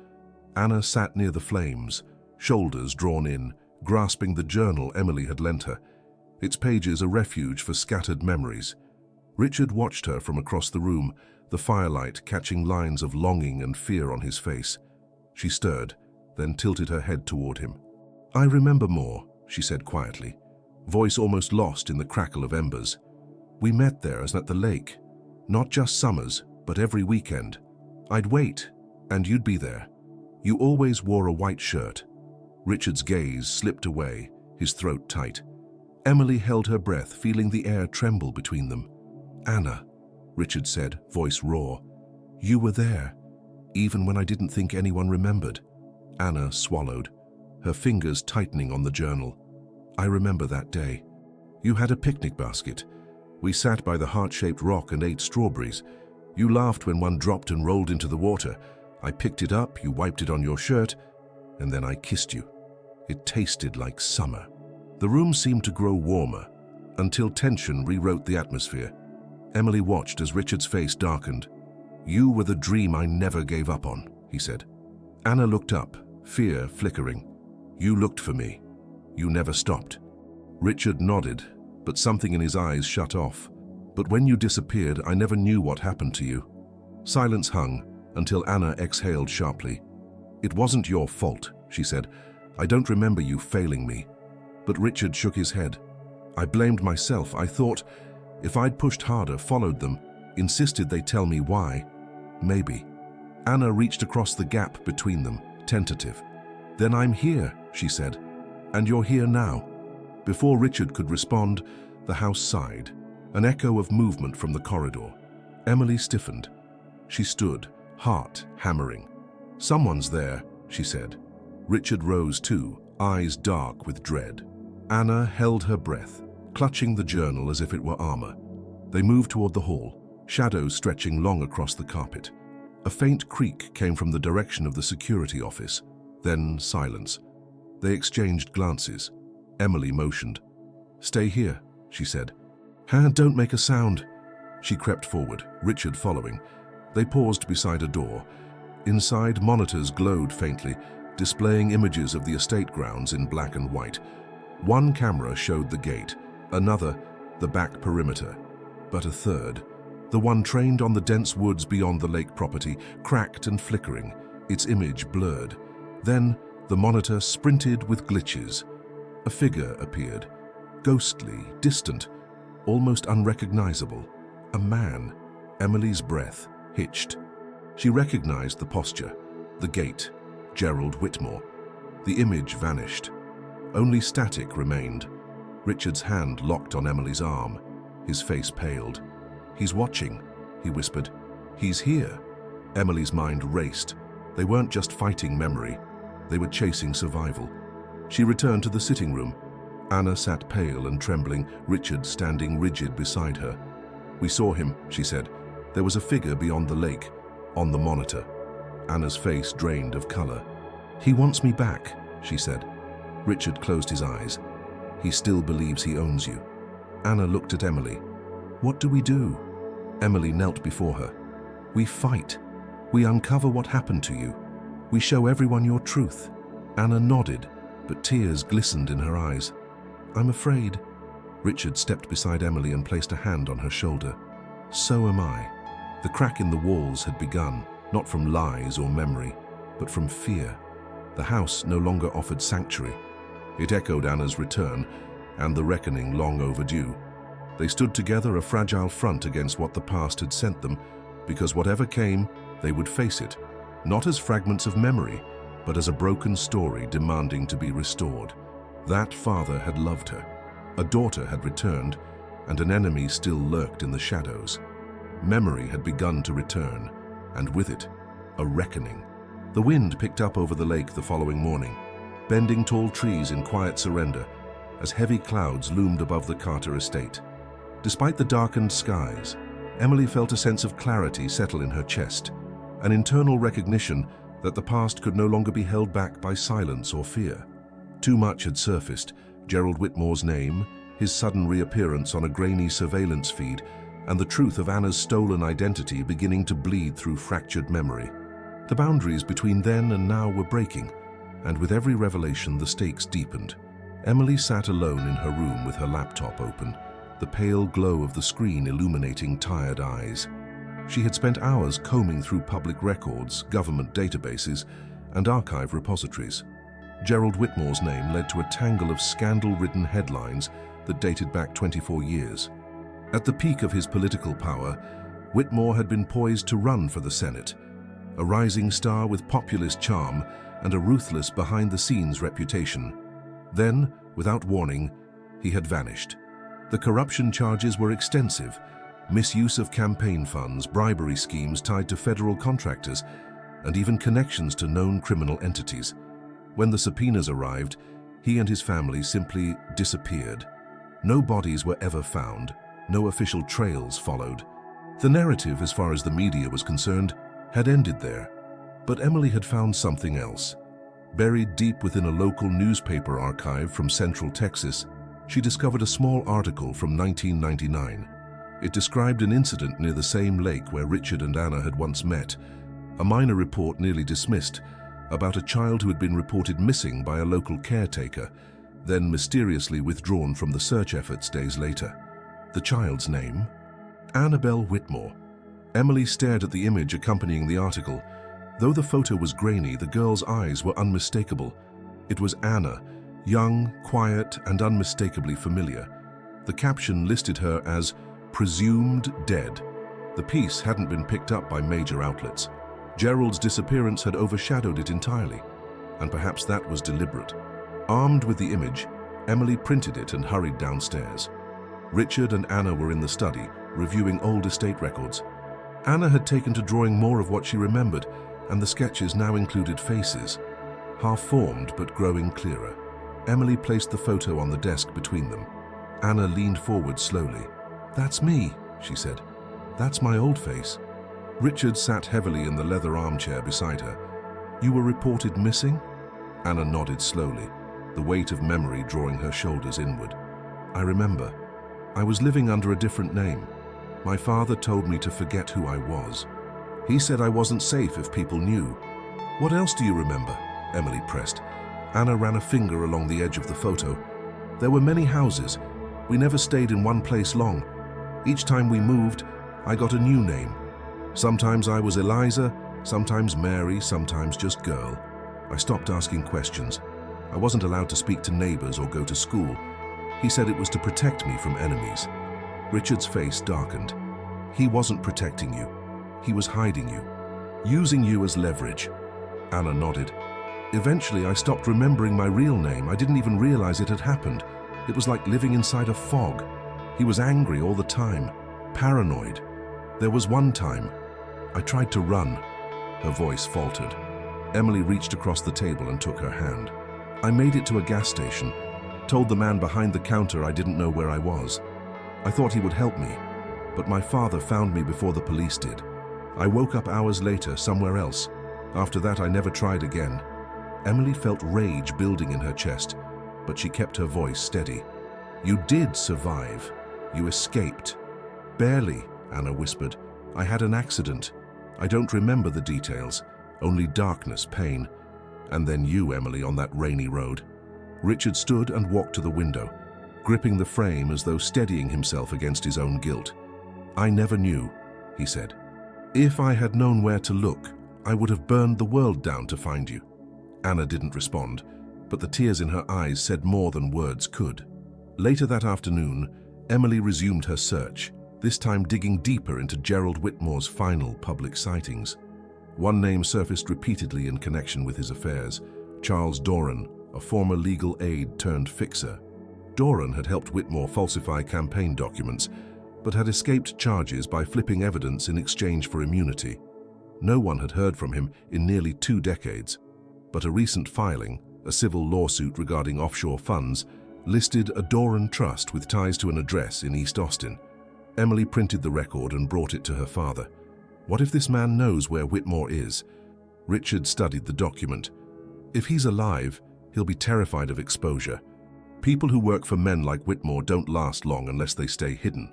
Anna sat near the flames, shoulders drawn in, grasping the journal Emily had lent her, its pages a refuge for scattered memories. Richard watched her from across the room, the firelight catching lines of longing and fear on his face. She stirred, then tilted her head toward him. I remember more, she said quietly, voice almost lost in the crackle of embers. We met there as at the lake, not just summers, but every weekend. I'd wait, and you'd be there. You always wore a white shirt. Richard's gaze slipped away, his throat tight. Emily held her breath, feeling the air tremble between them. Anna, Richard said, voice raw. You were there, even when I didn't think anyone remembered. Anna swallowed, her fingers tightening on the journal. I remember that day. You had a picnic basket. We sat by the heart-shaped rock and ate strawberries. You laughed when one dropped and rolled into the water. I picked it up, you wiped it on your shirt, and then I kissed you. It tasted like summer. The room seemed to grow warmer, until tension rewrote the atmosphere. Emily watched as Richard's face darkened. You were the dream I never gave up on, he said. Anna looked up, fear flickering. You looked for me. You never stopped. Richard nodded, but something in his eyes shut off. But when you disappeared, I never knew what happened to you. Silence hung, until Anna exhaled sharply. It wasn't your fault, she said. I don't remember you failing me. But Richard shook his head. I blamed myself. I thought, if I'd pushed harder, followed them, insisted they tell me why, maybe. Anna reached across the gap between them, tentative. Then I'm here, she said. And you're here now. Before Richard could respond, the house sighed, an echo of movement from the corridor. Emily stiffened. She stood, heart hammering. Someone's there, she said. Richard rose too, eyes dark with dread. Anna held her breath, clutching the journal as if it were armor. They moved toward the hall, shadows stretching long across the carpet. A faint creak came from the direction of the security office, then silence. They exchanged glances. Emily motioned. Stay here, she said. Don't make a sound. She crept forward, Richard following. They paused beside a door. Inside, monitors glowed faintly, displaying images of the estate grounds in black and white. One camera showed the gate, another, the back perimeter. But a third, the one trained on the dense woods beyond the lake property, cracked and flickering, its image blurred. Then, the monitor sprinted with glitches. A figure appeared, ghostly, distant, almost unrecognizable. A man. Emily's breath hitched. She recognized the posture, the gait, Gerald Whitmore. The image vanished. Only static remained. Richard's hand locked on Emily's arm. His face paled. He's watching, he whispered. He's here. Emily's mind raced. They weren't just fighting memory. They were chasing survival. She returned to the sitting room. Anna sat pale and trembling, Richard standing rigid beside her. We saw him, she said. There was a figure beyond the lake, on the monitor. Anna's face drained of color. He wants me back, she said. Richard closed his eyes. He still believes he owns you. Anna looked at Emily. What do we do? Emily knelt before her. We fight. We uncover what happened to you. We show everyone your truth. Anna nodded, but tears glistened in her eyes. I'm afraid. Richard stepped beside Emily and placed a hand on her shoulder. So am I. The crack in the walls had begun, not from lies or memory, but from fear. The house no longer offered sanctuary. It echoed Anna's return and the reckoning long overdue. They stood together, a fragile front against what the past had sent them, because whatever came, they would face it, not as fragments of memory, but as a broken story demanding to be restored. That father had loved her, a daughter had returned, and an enemy still lurked in the shadows. Memory had begun to return, and with it, a reckoning. The wind picked up over the lake the following morning, bending tall trees in quiet surrender as heavy clouds loomed above the Carter estate. Despite the darkened skies, Emily felt a sense of clarity settle in her chest, an internal recognition that the past could no longer be held back by silence or fear. Too much had surfaced: Gerald Whitmore's name, his sudden reappearance on a grainy surveillance feed, and the truth of Anna's stolen identity beginning to bleed through fractured memory. The boundaries between then and now were breaking, and with every revelation the stakes deepened. Emily sat alone in her room with her laptop open, the pale glow of the screen illuminating tired eyes. She had spent hours combing through public records, government databases, and archive repositories. Gerald Whitmore's name led to a tangle of scandal-ridden headlines that dated back 24 years. At the peak of his political power, Whitmore had been poised to run for the Senate, a rising star with populist charm and a ruthless behind-the-scenes reputation. Then, without warning, he had vanished. The corruption charges were extensive: misuse of campaign funds, bribery schemes tied to federal contractors, and even connections to known criminal entities. When the subpoenas arrived, he and his family simply disappeared. No bodies were ever found, no official trails followed. The narrative, as far as the media was concerned, had ended there. But Emily had found something else. Buried deep within a local newspaper archive from Central Texas, she discovered a small article from 1999. It described an incident near the same lake where Richard and Anna had once met, a minor report nearly dismissed, about a child who had been reported missing by a local caretaker, then mysteriously withdrawn from the search efforts days later. The child's name? Annabelle Whitmore. Emily stared at the image accompanying the article. Though the photo was grainy, the girl's eyes were unmistakable. It was Anna, young, quiet, and unmistakably familiar. The caption listed her as presumed dead. The piece hadn't been picked up by major outlets. Gerald's disappearance had overshadowed it entirely, and perhaps that was deliberate. Armed with the image, Emily printed it and hurried downstairs. Richard and Anna were in the study, reviewing old estate records. Anna had taken to drawing more of what she remembered, and the sketches now included faces, half-formed but growing clearer. Emily placed the photo on the desk between them. Anna leaned forward slowly. "That's me," she said. "That's my old face." Richard sat heavily in the leather armchair beside her. "You were reported missing?" Anna nodded slowly, the weight of memory drawing her shoulders inward. "I remember. I was living under a different name. My father told me to forget who I was. He said I wasn't safe if people knew." "What else do you remember?" Emily pressed. Anna ran a finger along the edge of the photo. "There were many houses. We never stayed in one place long. Each time we moved, I got a new name. Sometimes I was Eliza, sometimes Mary, sometimes just Girl. I stopped asking questions. I wasn't allowed to speak to neighbors or go to school. He said it was to protect me from enemies." Richard's face darkened. "He wasn't protecting you. He was hiding you, using you as leverage." Anna nodded. "Eventually, I stopped remembering my real name. I didn't even realize it had happened. It was like living inside a fog. He was angry all the time, paranoid. There was one time I tried to run." Her voice faltered. Emily reached across the table and took her hand. "I made it to a gas station, told the man behind the counter I didn't know where I was. I thought he would help me, but my father found me before the police did. I woke up hours later, somewhere else. After that, I never tried again." Emily felt rage building in her chest, but she kept her voice steady. "You did survive. You escaped." "Barely," Anna whispered. "I had an accident. I don't remember the details, only darkness, pain. And then you, Emily, on that rainy road." Richard stood and walked to the window, gripping the frame as though steadying himself against his own guilt. "I never knew," he said. "If I had known where to look, I would have burned the world down to find you." Anna didn't respond, but the tears in her eyes said more than words could. Later that afternoon, Emily resumed her search, this time digging deeper into Gerald Whitmore's final public sightings. One name surfaced repeatedly in connection with his affairs: Charles Doran, a former legal aide turned fixer. Doran had helped Whitmore falsify campaign documents, but had escaped charges by flipping evidence in exchange for immunity. No one had heard from him in nearly 2 decades, but a recent filing, a civil lawsuit regarding offshore funds, listed a Doran trust with ties to an address in East Austin. Emily printed the record and brought it to her father. What if this man knows where Whitmore is? Richard studied the document. If he's alive, he'll be terrified of exposure. People who work for men like Whitmore don't last long unless they stay hidden.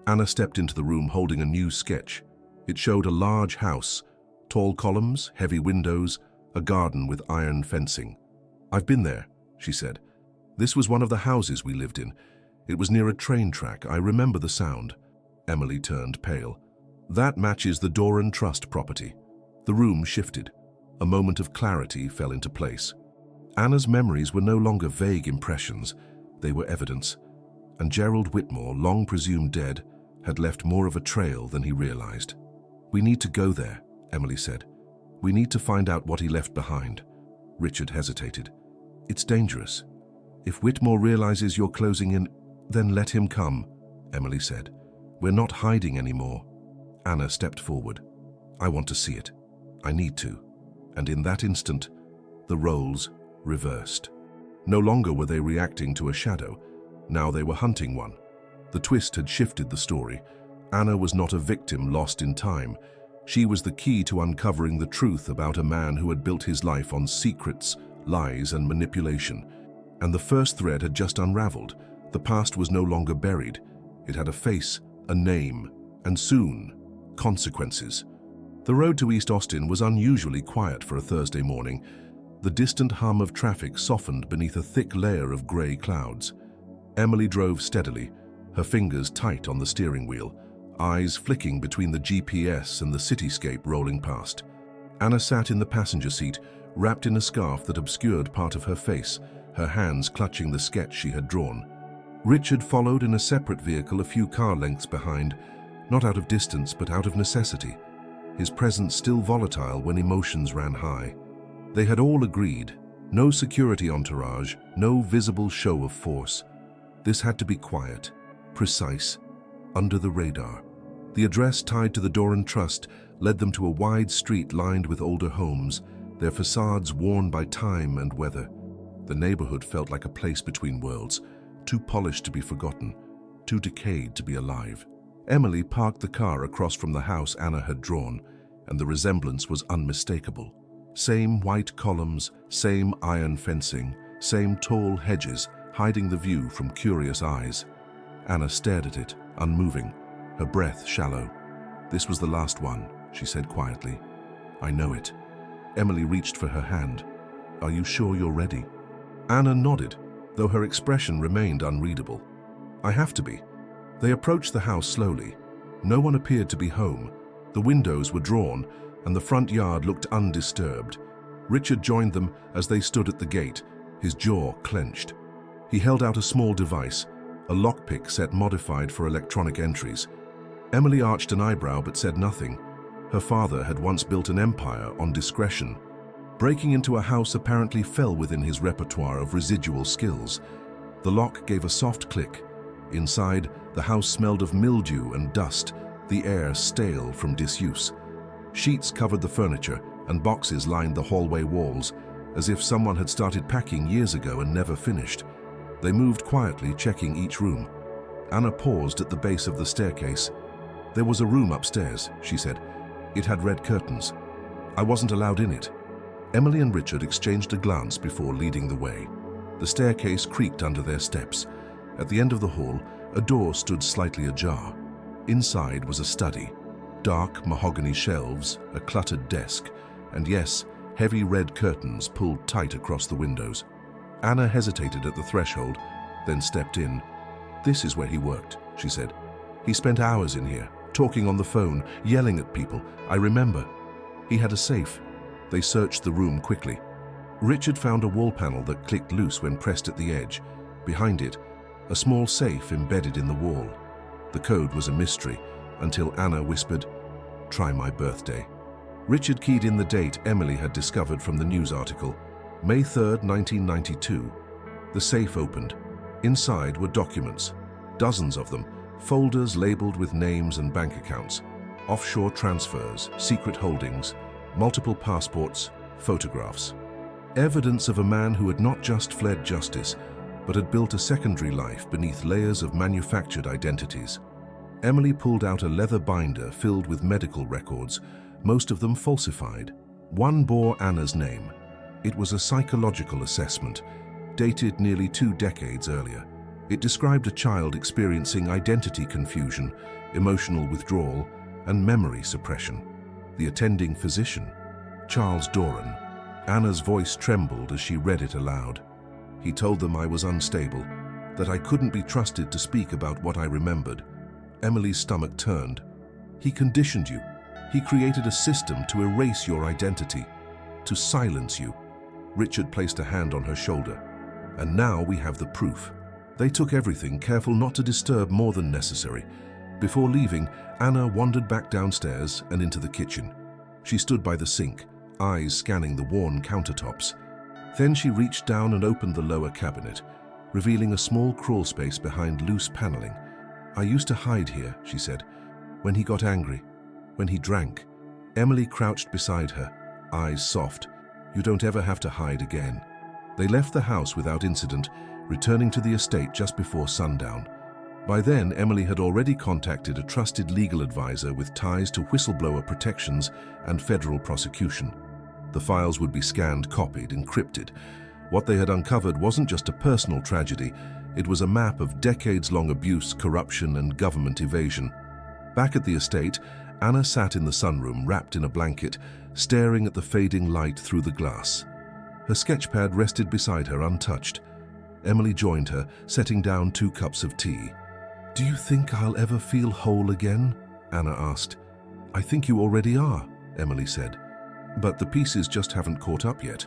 Anna stepped into the room holding a new sketch. It showed a large house, tall columns, heavy windows, a garden with iron fencing. "I've been there," she said. "This was one of the houses we lived in. It was near a train track. I remember the sound." Emily turned pale. "That matches the Doran Trust property." The room shifted. A moment of clarity fell into place. Anna's memories were no longer vague impressions, they were evidence, and Gerald Whitmore, long presumed dead, had left more of a trail than he realized. "We need to go there," Emily said. "We need to find out what he left behind." Richard hesitated. "It's dangerous. If Whitmore realizes you're closing in, then let him come," Emily said. "We're not hiding anymore." Anna stepped forward. "I want to see it. I need to." And in that instant, the roles reversed. No longer were they reacting to a shadow. Now they were hunting one. The twist had shifted the story. Anna was not a victim lost in time. She was the key to uncovering the truth about a man who had built his life on secrets, lies, and manipulation. And the first thread had just unraveled. The past was no longer buried. It had a face, a name, and soon, consequences. The road to East Austin was unusually quiet for a Thursday morning. The distant hum of traffic softened beneath a thick layer of grey clouds. Emily drove steadily, her fingers tight on the steering wheel, eyes flicking between the GPS and the cityscape rolling past. Anna sat in the passenger seat, wrapped in a scarf that obscured part of her face, her hands clutching the sketch she had drawn. Richard followed in a separate vehicle a few car lengths behind, not out of distance but out of necessity, his presence still volatile when emotions ran high. They had all agreed, no security entourage, no visible show of force. This had to be quiet, precise, under the radar. The address tied to the Doran Trust led them to a wide street lined with older homes, their facades worn by time and weather. The neighborhood felt like a place between worlds, too polished to be forgotten, too decayed to be alive. Emily parked the car across from the house Anna had drawn, and the resemblance was unmistakable. Same white columns, same iron fencing, same tall hedges hiding the view from curious eyes. Anna stared at it, unmoving, her breath shallow. "This was the last one," she said quietly. "I know it." Emily reached for her hand. "Are you sure you're ready?" Anna nodded, though her expression remained unreadable. "I have to be." They approached the house slowly. No one appeared to be home. The windows were drawn, and the front yard looked undisturbed. Richard joined them as they stood at the gate, his jaw clenched. He held out a small device, a lockpick set modified for electronic entries. Emily arched an eyebrow but said nothing. Her father had once built an empire on discretion. Breaking into a house apparently fell within his repertoire of residual skills. The lock gave a soft click. Inside, the house smelled of mildew and dust, the air stale from disuse. Sheets covered the furniture, and boxes lined the hallway walls, as if someone had started packing years ago and never finished. They moved quietly, checking each room. Anna paused at the base of the staircase. "There was a room upstairs," she said. "It had red curtains. I wasn't allowed in it." Emily and Richard exchanged a glance before leading the way. The staircase creaked under their steps. At the end of the hall, a door stood slightly ajar. Inside was a study. Dark mahogany shelves, a cluttered desk, and yes, heavy red curtains pulled tight across the windows. Anna hesitated at the threshold, then stepped in. "This is where he worked," she said. "He spent hours in here, talking on the phone, yelling at people. I remember. He had a safe." They searched the room quickly. Richard found a wall panel that clicked loose when pressed at the edge. Behind it, a small safe embedded in the wall. The code was a mystery, until Anna whispered, "Try my birthday." Richard keyed in the date Emily had discovered from the news article, May 3rd, 1992. The safe opened. Inside were documents, dozens of them, folders labeled with names and bank accounts, offshore transfers, secret holdings, multiple passports, photographs. Evidence of a man who had not just fled justice, but had built a secondary life beneath layers of manufactured identities. Emily pulled out a leather binder filled with medical records, most of them falsified. One bore Anna's name. It was a psychological assessment, dated nearly 2 decades earlier. It described a child experiencing identity confusion, emotional withdrawal, and memory suppression. The attending physician, Charles Doran. Anna's voice trembled as she read it aloud. "He told them I was unstable, that I couldn't be trusted to speak about what I remembered." Emily's stomach turned. "He conditioned you. He created a system to erase your identity, to silence you." Richard placed a hand on her shoulder. "And now we have the proof." They took everything, careful not to disturb more than necessary. Before leaving, Anna wandered back downstairs and into the kitchen. She stood by the sink, eyes scanning the worn countertops. Then she reached down and opened the lower cabinet, revealing a small crawl space behind loose paneling. "I used to hide here," she said, "when he got angry, when he drank." Emily crouched beside her, eyes soft. "You don't ever have to hide again." They left the house without incident, returning to the estate just before sundown. By then, Emily had already contacted a trusted legal advisor with ties to whistleblower protections and federal prosecution. The files would be scanned, copied, encrypted. What they had uncovered wasn't just a personal tragedy, it was a map of decades-long abuse, corruption, and government evasion. Back at the estate, Anna sat in the sunroom, wrapped in a blanket, staring at the fading light through the glass. Her sketchpad rested beside her untouched. Emily joined her, setting down 2 cups of tea. "Do you think I'll ever feel whole again?" Anna asked. "I think you already are," Emily said. "But the pieces just haven't caught up yet."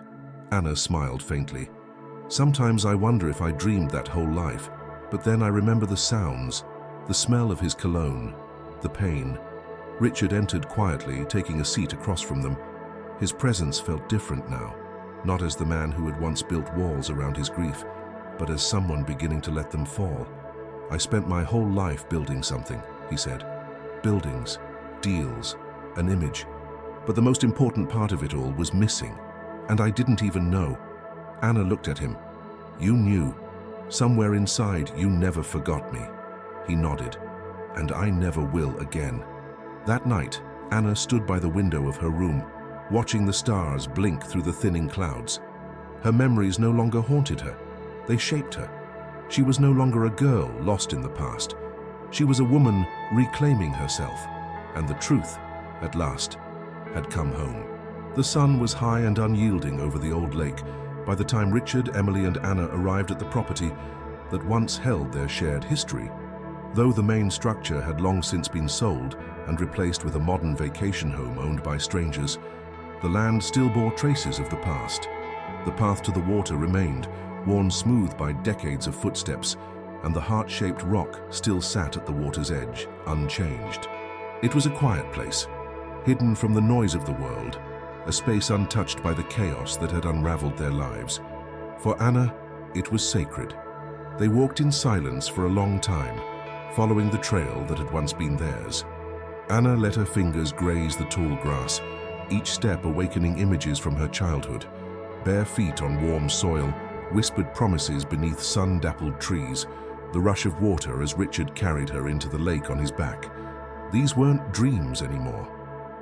Anna smiled faintly. "Sometimes I wonder if I dreamed that whole life, but then I remember the sounds, the smell of his cologne, the pain." Richard entered quietly, taking a seat across from them. His presence felt different now, not as the man who had once built walls around his grief, but as someone beginning to let them fall. "I spent my whole life building something," he said. "Buildings, deals, an image. But the most important part of it all was missing, and I didn't even know." Anna looked at him. "You knew. Somewhere inside, you never forgot me." He nodded. "And I never will again." That night, Anna stood by the window of her room, watching the stars blink through the thinning clouds. Her memories no longer haunted her. They shaped her. She was no longer a girl lost in the past. She was a woman reclaiming herself, and the truth, at last, had come home. The sun was high and unyielding over the old lake by the time Richard, Emily, and Anna arrived at the property that once held their shared history. Though the main structure had long since been sold and replaced with a modern vacation home owned by strangers, the land still bore traces of the past. The path to the water remained, worn smooth by decades of footsteps, and the heart-shaped rock still sat at the water's edge, unchanged. It was a quiet place, hidden from the noise of the world, a space untouched by the chaos that had unraveled their lives. For Anna, it was sacred. They walked in silence for a long time, following the trail that had once been theirs. Anna let her fingers graze the tall grass, each step awakening images from her childhood. Bare feet on warm soil, whispered promises beneath sun-dappled trees, the rush of water as Richard carried her into the lake on his back. These weren't dreams anymore.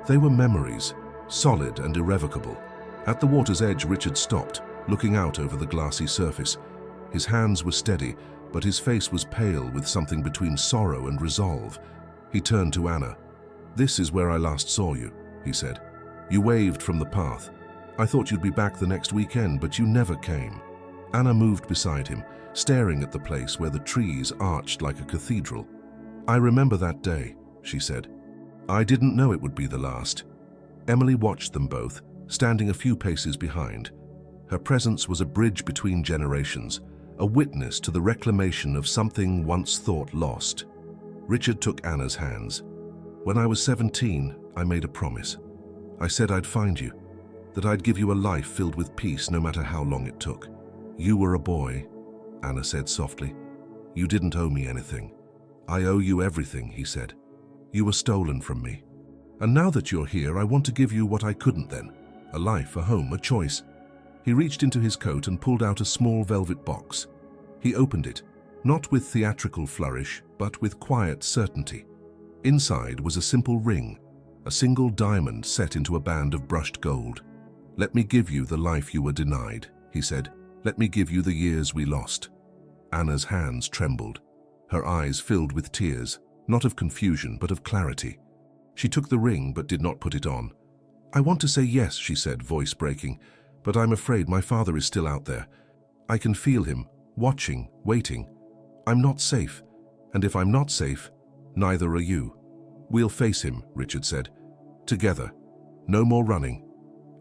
They were memories, solid and irrevocable. At the water's edge, Richard stopped, looking out over the glassy surface. His hands were steady, but his face was pale with something between sorrow and resolve. He turned to Anna. "This is where I last saw you," he said. "You waved from the path. I thought you'd be back the next weekend, but you never came." Anna moved beside him, staring at the place where the trees arched like a cathedral. "I remember that day," she said. "I didn't know it would be the last." Emily watched them both, standing a few paces behind. Her presence was a bridge between generations, a witness to the reclamation of something once thought lost. Richard took Anna's hands. "When I was 17, I made a promise. I said I'd find you, that I'd give you a life filled with peace no matter how long it took. You were a boy," Anna said softly. "You didn't owe me anything." "I owe you everything," he said. "You were stolen from me. And now that you're here, I want to give you what I couldn't then. A life, a home, a choice." He reached into his coat and pulled out a small velvet box. He opened it, not with theatrical flourish, but with quiet certainty. Inside was a simple ring, a single diamond set into a band of brushed gold. "Let me give you the life you were denied," he said. "Let me give you the years we lost." Anna's hands trembled. Her eyes filled with tears, not of confusion, but of clarity. She took the ring, but did not put it on. "I want to say yes," she said, voice breaking, "but I'm afraid my father is still out there. I can feel him, watching, waiting. I'm not safe, and if I'm not safe, neither are you." "We'll face him," Richard said. "Together. No more running."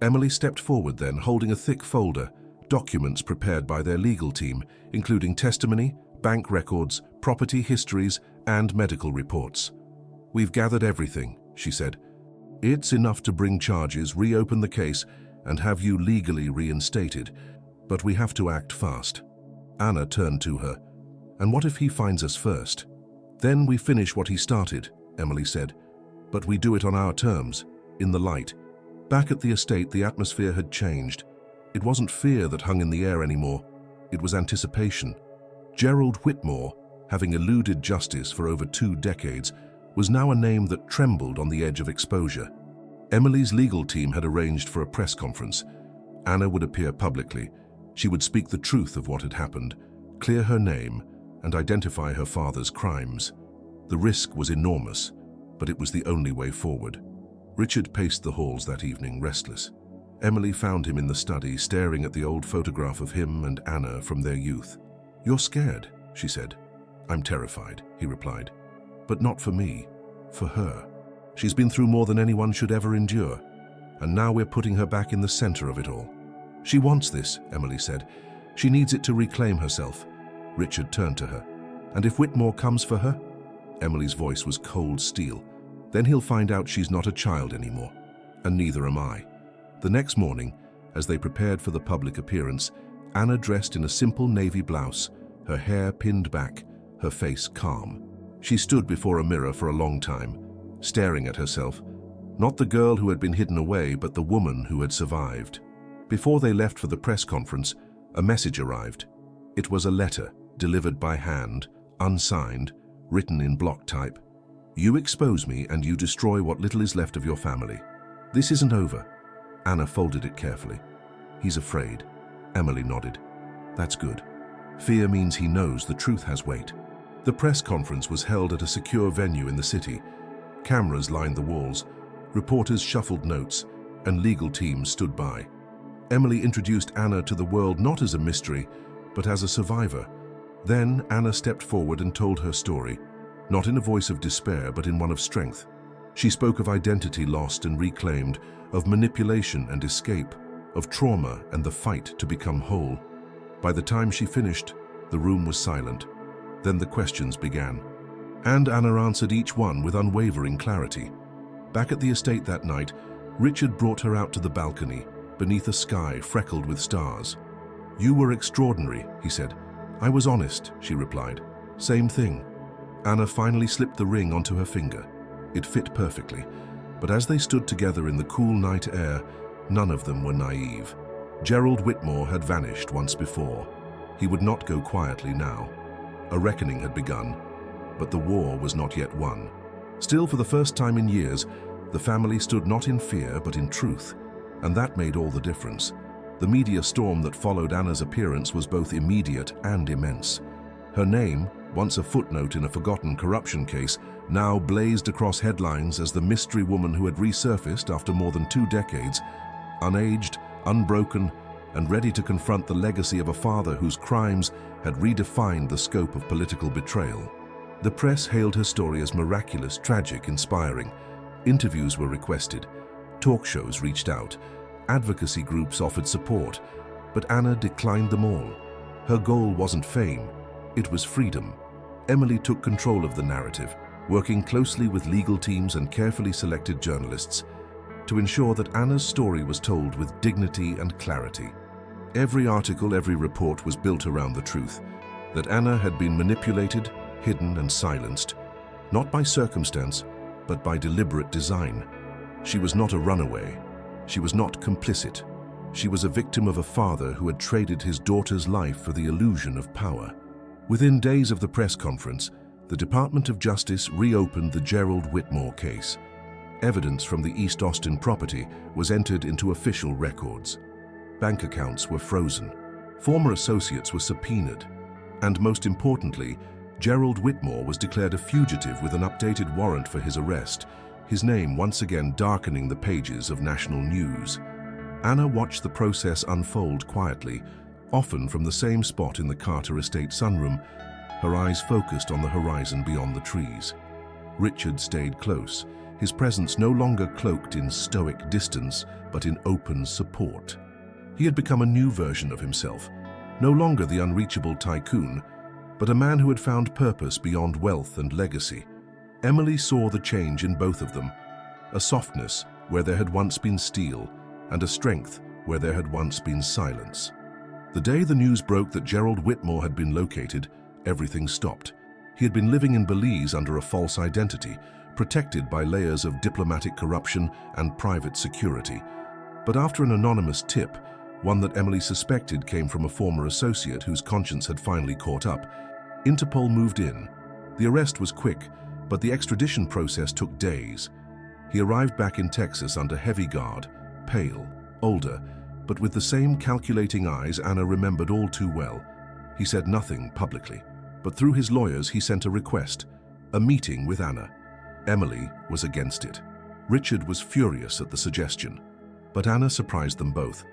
Emily stepped forward then, holding a thick folder, documents prepared by their legal team, including testimony, bank records, property histories, and medical reports. "We've gathered everything," she said. "It's enough to bring charges, reopen the case, and have you legally reinstated. But we have to act fast." Anna turned to her. "And what if he finds us first?" "Then we finish what he started," Emily said. "But we do it on our terms, in the light." Back at the estate, the atmosphere had changed. It wasn't fear that hung in the air anymore. It was anticipation. Gerald Whitmore, having eluded justice for over 2 decades, was now a name that trembled on the edge of exposure. Emily's legal team had arranged for a press conference. Anna would appear publicly. She would speak the truth of what had happened, clear her name, and identify her father's crimes. The risk was enormous, but it was the only way forward. Richard paced the halls that evening, restless. Emily found him in the study, staring at the old photograph of him and Anna from their youth. "You're scared," she said. "I'm terrified," he replied. "But not for me, for her. She's been through more than anyone should ever endure, and now we're putting her back in the center of it all." "She wants this," Emily said. "She needs it to reclaim herself." Richard turned to her. "And if Whitmore comes for her?" Emily's voice was cold steel. "Then he'll find out she's not a child anymore, and neither am I." The next morning, as they prepared for the public appearance, Anna dressed in a simple navy blouse, her hair pinned back, her face calm. She stood before a mirror for a long time, staring at herself, not the girl who had been hidden away, but the woman who had survived. Before they left for the press conference, a message arrived. It was a letter, delivered by hand, unsigned, written in block type. "You expose me and you destroy what little is left of your family. This isn't over." Anna folded it carefully. "He's afraid." Emily nodded. "That's good. Fear means he knows the truth has weight." The press conference was held at a secure venue in the city. Cameras lined the walls, reporters shuffled notes, and legal teams stood by. Emily introduced Anna to the world not as a mystery, but as a survivor. Then Anna stepped forward and told her story, not in a voice of despair, but in one of strength. She spoke of identity lost and reclaimed, of manipulation and escape, of trauma and the fight to become whole. By the time she finished, the room was silent. Then the questions began, and Anna answered each one with unwavering clarity. Back at the estate that night, Richard brought her out to the balcony, beneath a sky freckled with stars. "You were extraordinary," he said. "I was honest," she replied. "Same thing." Anna finally slipped the ring onto her finger. It fit perfectly, but as they stood together in the cool night air, none of them were naive. Gerald Whitmore had vanished once before. He would not go quietly now. A reckoning had begun, but the war was not yet won. Still, for the first time in years, the family stood not in fear but in truth, and that made all the difference. The media storm that followed Anna's appearance was both immediate and immense. Her name, once a footnote in a forgotten corruption case, now blazed across headlines as the mystery woman who had resurfaced after more than 2 decades, unaged, unbroken, and ready to confront the legacy of a father whose crimes had redefined the scope of political betrayal. The press hailed her story as miraculous, tragic, inspiring. Interviews were requested. Talk shows reached out. Advocacy groups offered support. But Anna declined them all. Her goal wasn't fame. It was freedom. Emily took control of the narrative, working closely with legal teams and carefully selected journalists to ensure that Anna's story was told with dignity and clarity. Every article, every report was built around the truth, that Anna had been manipulated, hidden, and silenced, not by circumstance, but by deliberate design. She was not a runaway. She was not complicit. She was a victim of a father who had traded his daughter's life for the illusion of power. Within days of the press conference, the Department of Justice reopened the Gerald Whitmore case. Evidence from the East Austin property was entered into official records. Bank accounts were frozen. Former associates were subpoenaed. And most importantly, Gerald Whitmore was declared a fugitive with an updated warrant for his arrest, his name once again darkening the pages of national news. Anna watched the process unfold quietly, often from the same spot in the Carter estate sunroom, her eyes focused on the horizon beyond the trees. Richard stayed close, his presence no longer cloaked in stoic distance, but in open support. He had become a new version of himself, no longer the unreachable tycoon, but a man who had found purpose beyond wealth and legacy. Emily saw the change in both of them, a softness where there had once been steel, and a strength where there had once been silence. The day the news broke that Gerald Whitmore had been located, everything stopped. He had been living in Belize under a false identity, protected by layers of diplomatic corruption and private security. But after an anonymous tip, one that Emily suspected came from a former associate whose conscience had finally caught up, Interpol moved in. The arrest was quick, but the extradition process took days. He arrived back in Texas under heavy guard, pale, older, but with the same calculating eyes Anna remembered all too well. He said nothing publicly, but through his lawyers he sent a request, a meeting with Anna. Emily was against it. Richard was furious at the suggestion, but Anna surprised them both.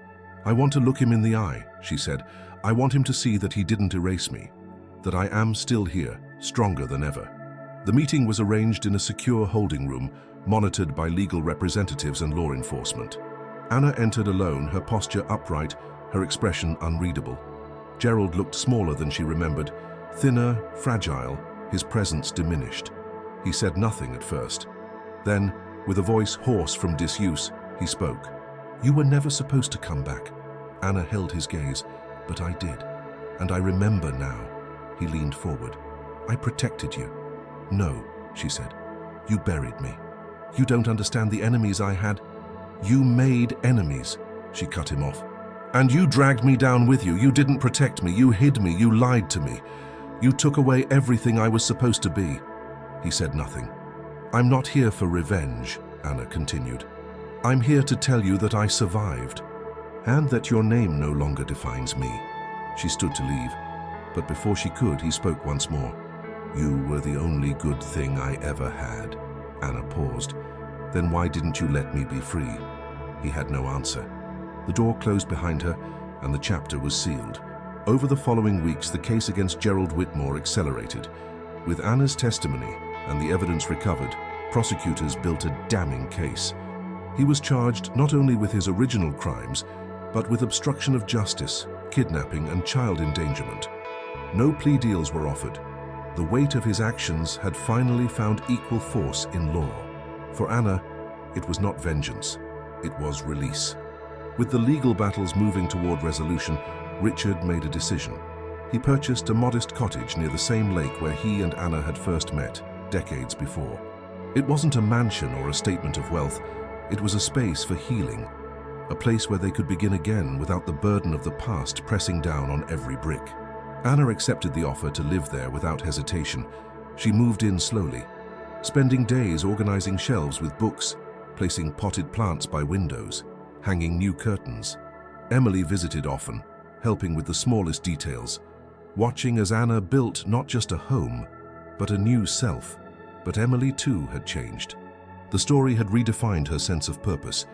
"I want to look him in the eye," she said. "I want him to see that he didn't erase me, that I am still here, stronger than ever." The meeting was arranged in a secure holding room, monitored by legal representatives and law enforcement. Anna entered alone, her posture upright, her expression unreadable. Gerald looked smaller than she remembered, thinner, fragile, his presence diminished. He said nothing at first. Then, with a voice hoarse from disuse, he spoke. "You were never supposed to come back." Anna held his gaze. "But I did. And I remember now." He leaned forward. "I protected you." "No," she said. "You buried me. You don't understand the enemies I had." "You made enemies," she cut him off. "And you dragged me down with you. You didn't protect me. You hid me. You lied to me. You took away everything I was supposed to be." He said nothing. "I'm not here for revenge," Anna continued. "I'm here to tell you that I survived, and that your name no longer defines me." She stood to leave, but before she could, he spoke once more. "You were the only good thing I ever had." Anna paused. "Then why didn't you let me be free?" He had no answer. The door closed behind her, and the chapter was sealed. Over the following weeks, the case against Gerald Whitmore accelerated. With Anna's testimony and the evidence recovered, prosecutors built a damning case. He was charged not only with his original crimes, but with obstruction of justice, kidnapping, and child endangerment. No plea deals were offered. The weight of his actions had finally found equal force in law. For Anna, it was not vengeance, it was release. With the legal battles moving toward resolution, Richard made a decision. He purchased a modest cottage near the same lake where he and Anna had first met, decades before. It wasn't a mansion or a statement of wealth, it was a space for healing, a place where they could begin again without the burden of the past pressing down on every brick. Anna accepted the offer to live there without hesitation. She moved in slowly, spending days organizing shelves with books, placing potted plants by windows, hanging new curtains. Emily visited often, helping with the smallest details, watching as Anna built not just a home, but a new self. But Emily too had changed. The story had redefined her sense of purpose.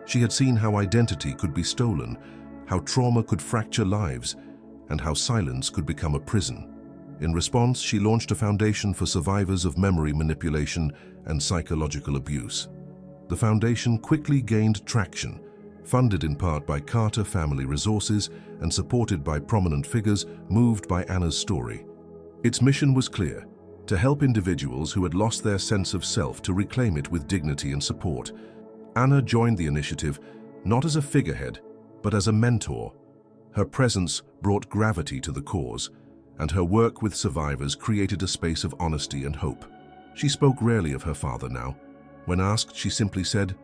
She had seen how identity could be stolen, how trauma could fracture lives, and how silence could become a prison. In response, she launched a foundation for survivors of memory manipulation and psychological abuse. The foundation quickly gained traction, funded in part by Carter family resources and supported by prominent figures moved by Anna's story. Its mission was clear: to help individuals who had lost their sense of self to reclaim it with dignity and support. Anna joined the initiative not as a figurehead, but as a mentor. Her presence brought gravity to the cause, and her work with survivors created a space of honesty and hope. She spoke rarely of her father now. When asked, she simply said,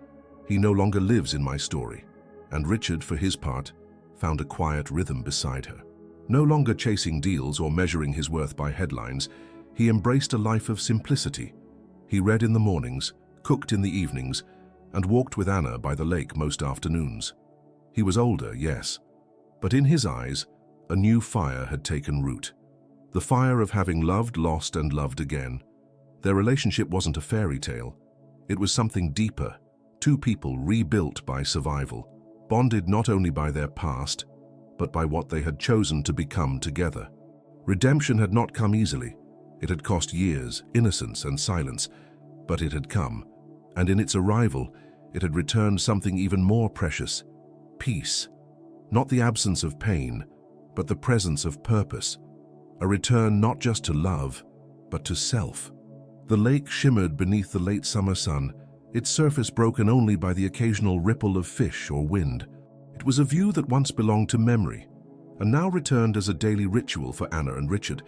"He no longer lives in my story." And Richard, for his part, found a quiet rhythm beside her. No longer chasing deals or measuring his worth by headlines, he embraced a life of simplicity. He read in the mornings, cooked in the evenings, and walked with Anna by the lake most afternoons. He was older, yes, but in his eyes, a new fire had taken root. The fire of having loved, lost, and loved again. Their relationship wasn't a fairy tale. It was something deeper. Two people rebuilt by survival, bonded not only by their past, but by what they had chosen to become together. Redemption had not come easily. It had cost years, innocence, and silence, but it had come. And in its arrival, it had returned something even more precious: peace. Not the absence of pain, but the presence of purpose. A return not just to love, but to self. The lake shimmered beneath the late summer sun, its surface broken only by the occasional ripple of fish or wind. It was a view that once belonged to memory, and now returned as a daily ritual for Anna and Richard,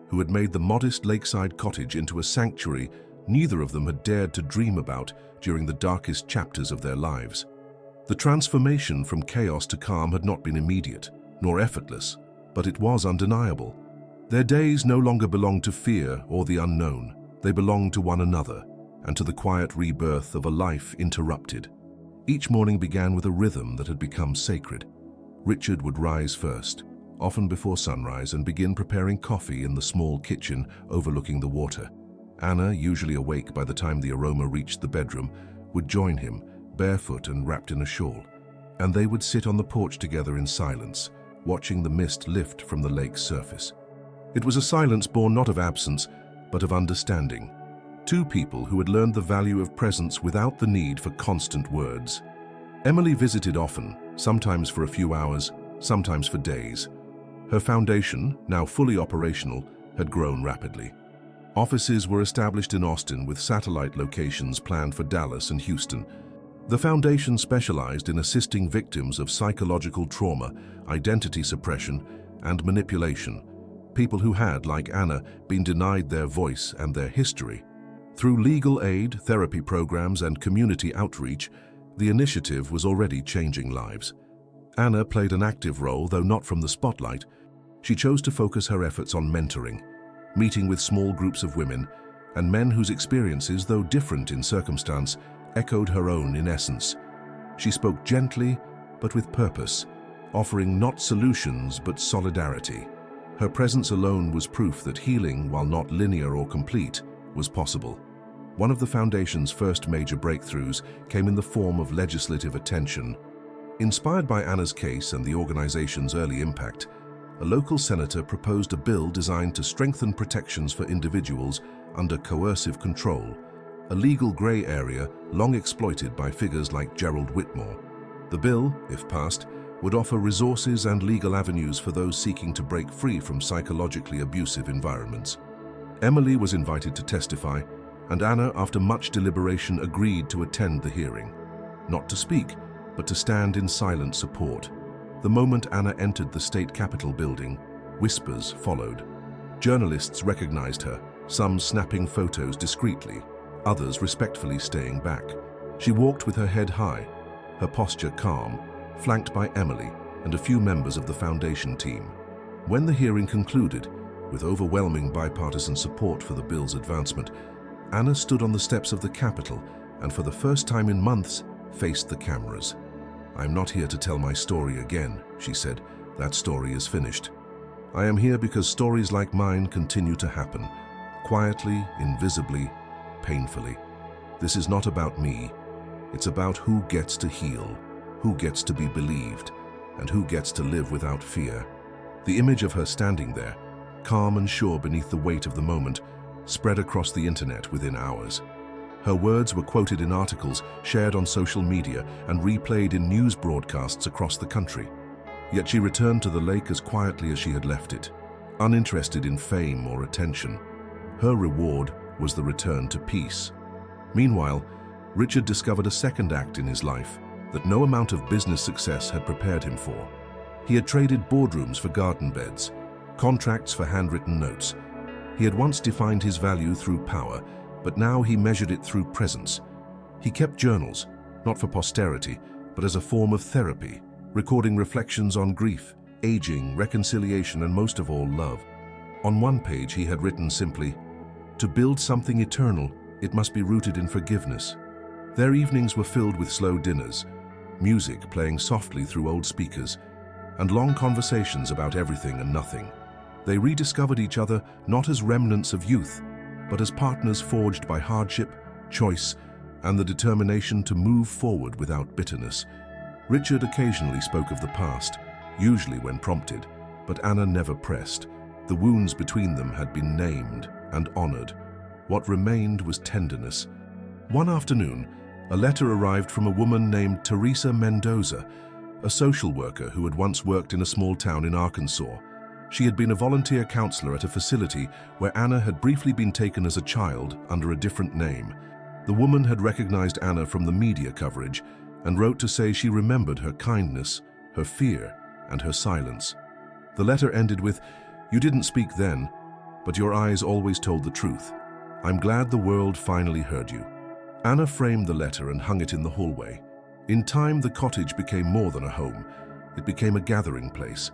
who had made the modest lakeside cottage into a sanctuary neither of them had dared to dream about during the darkest chapters of their lives. The transformation from chaos to calm had not been immediate, nor effortless, but it was undeniable. Their days no longer belonged to fear or the unknown. They belonged to one another, and to the quiet rebirth of a life interrupted. Each morning began with a rhythm that had become sacred. Richard would rise first, often before sunrise, and begin preparing coffee in the small kitchen overlooking the water. Anna, usually awake by the time the aroma reached the bedroom, would join him, barefoot and wrapped in a shawl, and they would sit on the porch together in silence, watching the mist lift from the lake's surface. It was a silence born not of absence, but of understanding. Two people who had learned the value of presence without the need for constant words. Emily visited often, sometimes for a few hours, sometimes for days. Her foundation, now fully operational, had grown rapidly. Offices were established in Austin with satellite locations planned for Dallas and Houston. The foundation specialized in assisting victims of psychological trauma, identity suppression, and manipulation, people who had, like Anna, been denied their voice and their history. Through legal aid, therapy programs, and community outreach, the initiative was already changing lives. Anna played an active role, though not from the spotlight. She chose to focus her efforts on mentoring, meeting with small groups of women and men whose experiences, though different in circumstance, echoed her own in essence. She spoke gently, but with purpose, offering not solutions, but solidarity. Her presence alone was proof that healing, while not linear or complete, was possible. One of the Foundation's first major breakthroughs came in the form of legislative attention. Inspired by Anna's case and the organization's early impact, a local senator proposed a bill designed to strengthen protections for individuals under coercive control, a legal gray area long exploited by figures like Gerald Whitmore. The bill, if passed, would offer resources and legal avenues for those seeking to break free from psychologically abusive environments. Emily was invited to testify, and Anna, after much deliberation, agreed to attend the hearing. Not to speak, but to stand in silent support. The moment Anna entered the state capitol building, whispers followed. Journalists recognized her, some snapping photos discreetly, others respectfully staying back. She walked with her head high, her posture calm, flanked by Emily and a few members of the Foundation team. When the hearing concluded, with overwhelming bipartisan support for the bill's advancement, Anna stood on the steps of the Capitol and, for the first time in months, faced the cameras. "I'm not here to tell my story again," she said. "That story is finished. I am here because stories like mine continue to happen, quietly, invisibly, painfully. This is not about me. It's about who gets to heal, who gets to be believed, and who gets to live without fear." The image of her standing there, calm and sure beneath the weight of the moment, spread across the internet within hours. Her words were quoted in articles, shared on social media, and replayed in news broadcasts across the country. Yet she returned to the lake as quietly as she had left it, uninterested in fame or attention. Her reward was the return to peace. Meanwhile, Richard discovered a second act in his life that no amount of business success had prepared him for. He had traded boardrooms for garden beds, contracts for handwritten notes. He had once defined his value through power, but now he measured it through presence. He kept journals, not for posterity, but as a form of therapy, recording reflections on grief, aging, reconciliation, and most of all, love. On one page he had written simply, "To build something eternal, it must be rooted in forgiveness." Their evenings were filled with slow dinners, music playing softly through old speakers, and long conversations about everything and nothing. They rediscovered each other not as remnants of youth, but as partners forged by hardship, choice, and the determination to move forward without bitterness. Richard occasionally spoke of the past, usually when prompted, but Anna never pressed. The wounds between them had been named and honored. What remained was tenderness. One afternoon, a letter arrived from a woman named Teresa Mendoza, a social worker who had once worked in a small town in Arkansas. She had been a volunteer counselor at a facility where Anna had briefly been taken as a child under a different name. The woman had recognized Anna from the media coverage and wrote to say she remembered her kindness, her fear, and her silence. The letter ended with, "You didn't speak then, but your eyes always told the truth. I'm glad the world finally heard you." Anna framed the letter and hung it in the hallway. In time, the cottage became more than a home. It became a gathering place.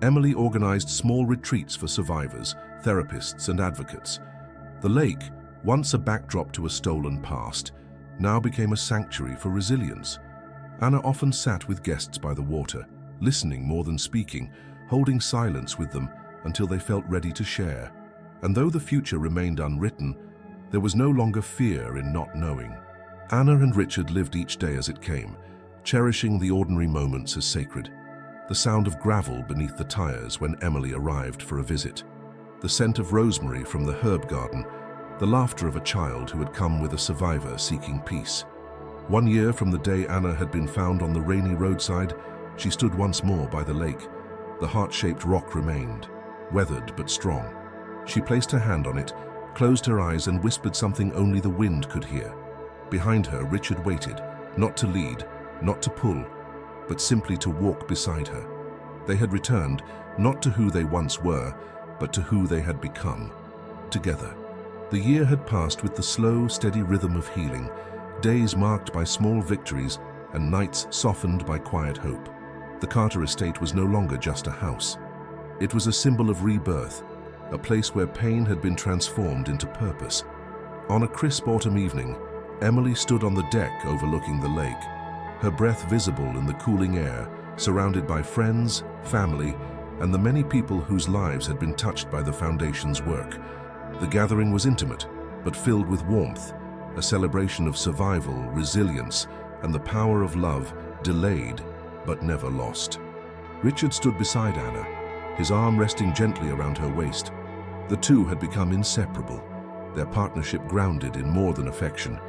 Emily organized small retreats for survivors, therapists, and advocates. The lake, once a backdrop to a stolen past, now became a sanctuary for resilience. Anna often sat with guests by the water, listening more than speaking, holding silence with them until they felt ready to share. And though the future remained unwritten, there was no longer fear in not knowing. Anna and Richard lived each day as it came, cherishing the ordinary moments as sacred. The sound of gravel beneath the tires when Emily arrived for a visit, the scent of rosemary from the herb garden, the laughter of a child who had come with a survivor seeking peace. 1 year from the day Anna had been found on the rainy roadside, she stood once more by the lake. The heart-shaped rock remained, weathered but strong. She placed her hand on it, closed her eyes, and whispered something only the wind could hear. Behind her, Richard waited, not to lead, not to pull, but simply to walk beside her. They had returned, not to who they once were, but to who they had become, together. The year had passed with the slow, steady rhythm of healing, days marked by small victories and nights softened by quiet hope. The Carter estate was no longer just a house. It was a symbol of rebirth, a place where pain had been transformed into purpose. On a crisp autumn evening, Emily stood on the deck overlooking the lake, her breath visible in the cooling air, surrounded by friends, family, and the many people whose lives had been touched by the Foundation's work. The gathering was intimate, but filled with warmth, a celebration of survival, resilience, and the power of love, delayed but never lost. Richard stood beside Anna, his arm resting gently around her waist. The two had become inseparable, their partnership grounded in more than affection.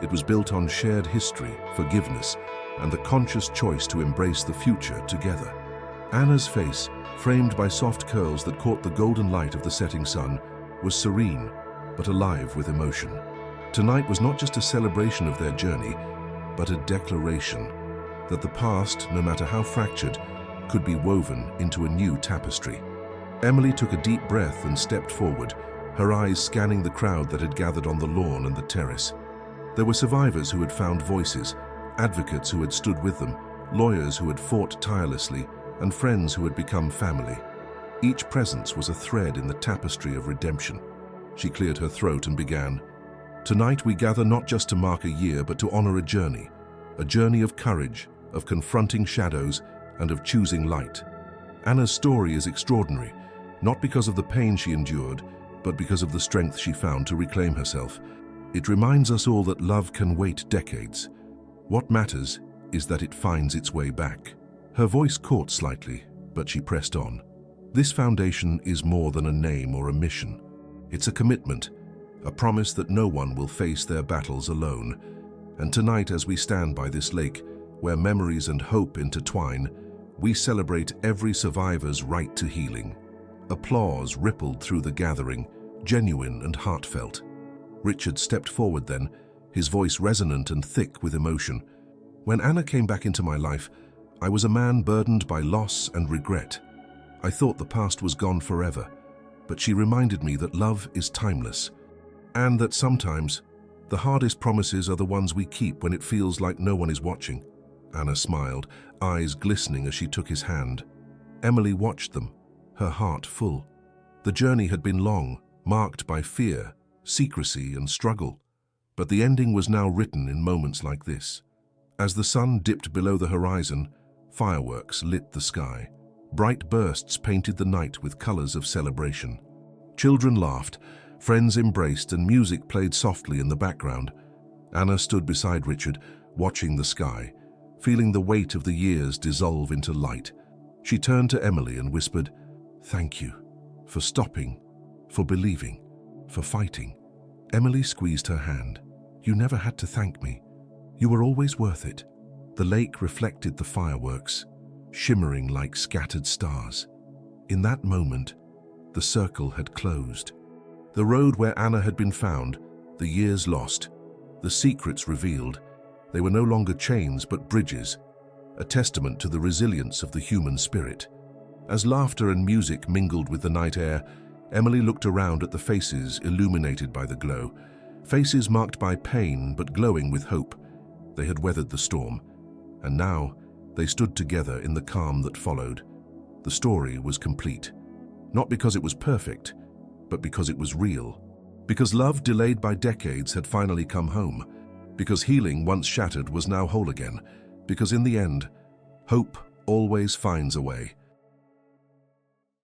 It was built on shared history, forgiveness, and the conscious choice to embrace the future together. Anna's face, framed by soft curls that caught the golden light of the setting sun, was serene, but alive with emotion. Tonight was not just a celebration of their journey, but a declaration that the past, no matter how fractured, could be woven into a new tapestry. Emily took a deep breath and stepped forward, her eyes scanning the crowd that had gathered on the lawn and the terrace. There were survivors who had found voices, advocates who had stood with them, lawyers who had fought tirelessly, and friends who had become family. Each presence was a thread in the tapestry of redemption. She cleared her throat and began, "Tonight we gather not just to mark a year, but to honor a journey of courage, of confronting shadows, and of choosing light." Anna's story is extraordinary, not because of the pain she endured, but because of the strength she found to reclaim herself. It reminds us all that love can wait decades. What matters is that it finds its way back. Her voice caught slightly, but she pressed on. This foundation is more than a name or a mission. It's a commitment, a promise that no one will face their battles alone. And tonight, as we stand by this lake, where memories and hope intertwine, we celebrate every survivor's right to healing. Applause rippled through the gathering, genuine and heartfelt. Richard stepped forward then, his voice resonant and thick with emotion. "When Anna came back into my life, I was a man burdened by loss and regret. I thought the past was gone forever, but she reminded me that love is timeless, and that sometimes the hardest promises are the ones we keep when it feels like no one is watching." Anna smiled, eyes glistening as she took his hand. Emily watched them, her heart full. The journey had been long, marked by fear, secrecy, and struggle, but the ending was now written in moments like this. As the sun dipped below the horizon, fireworks lit the sky. Bright bursts painted the night with colors of celebration. Children laughed, friends embraced, and music played softly in the background. Anna stood beside Richard, watching the sky, feeling the weight of the years dissolve into light. She turned to Emily and whispered, "Thank you for stopping, for believing, for fighting." Emily squeezed her hand. You never had to thank me. You were always worth it." The lake reflected the fireworks, shimmering like scattered stars. In that moment, the circle had closed. The road where Anna had been found, the years lost, the secrets revealed, they were no longer chains but bridges, a testament to the resilience of the human spirit. As laughter and music mingled with the night air, Emily looked around at the faces illuminated by the glow, faces marked by pain but glowing with hope. They had weathered the storm, and now they stood together in the calm that followed. The story was complete, not because it was perfect, but because it was real. Because love delayed by decades had finally come home. Because healing once shattered was now whole again. Because in the end, hope always finds a way.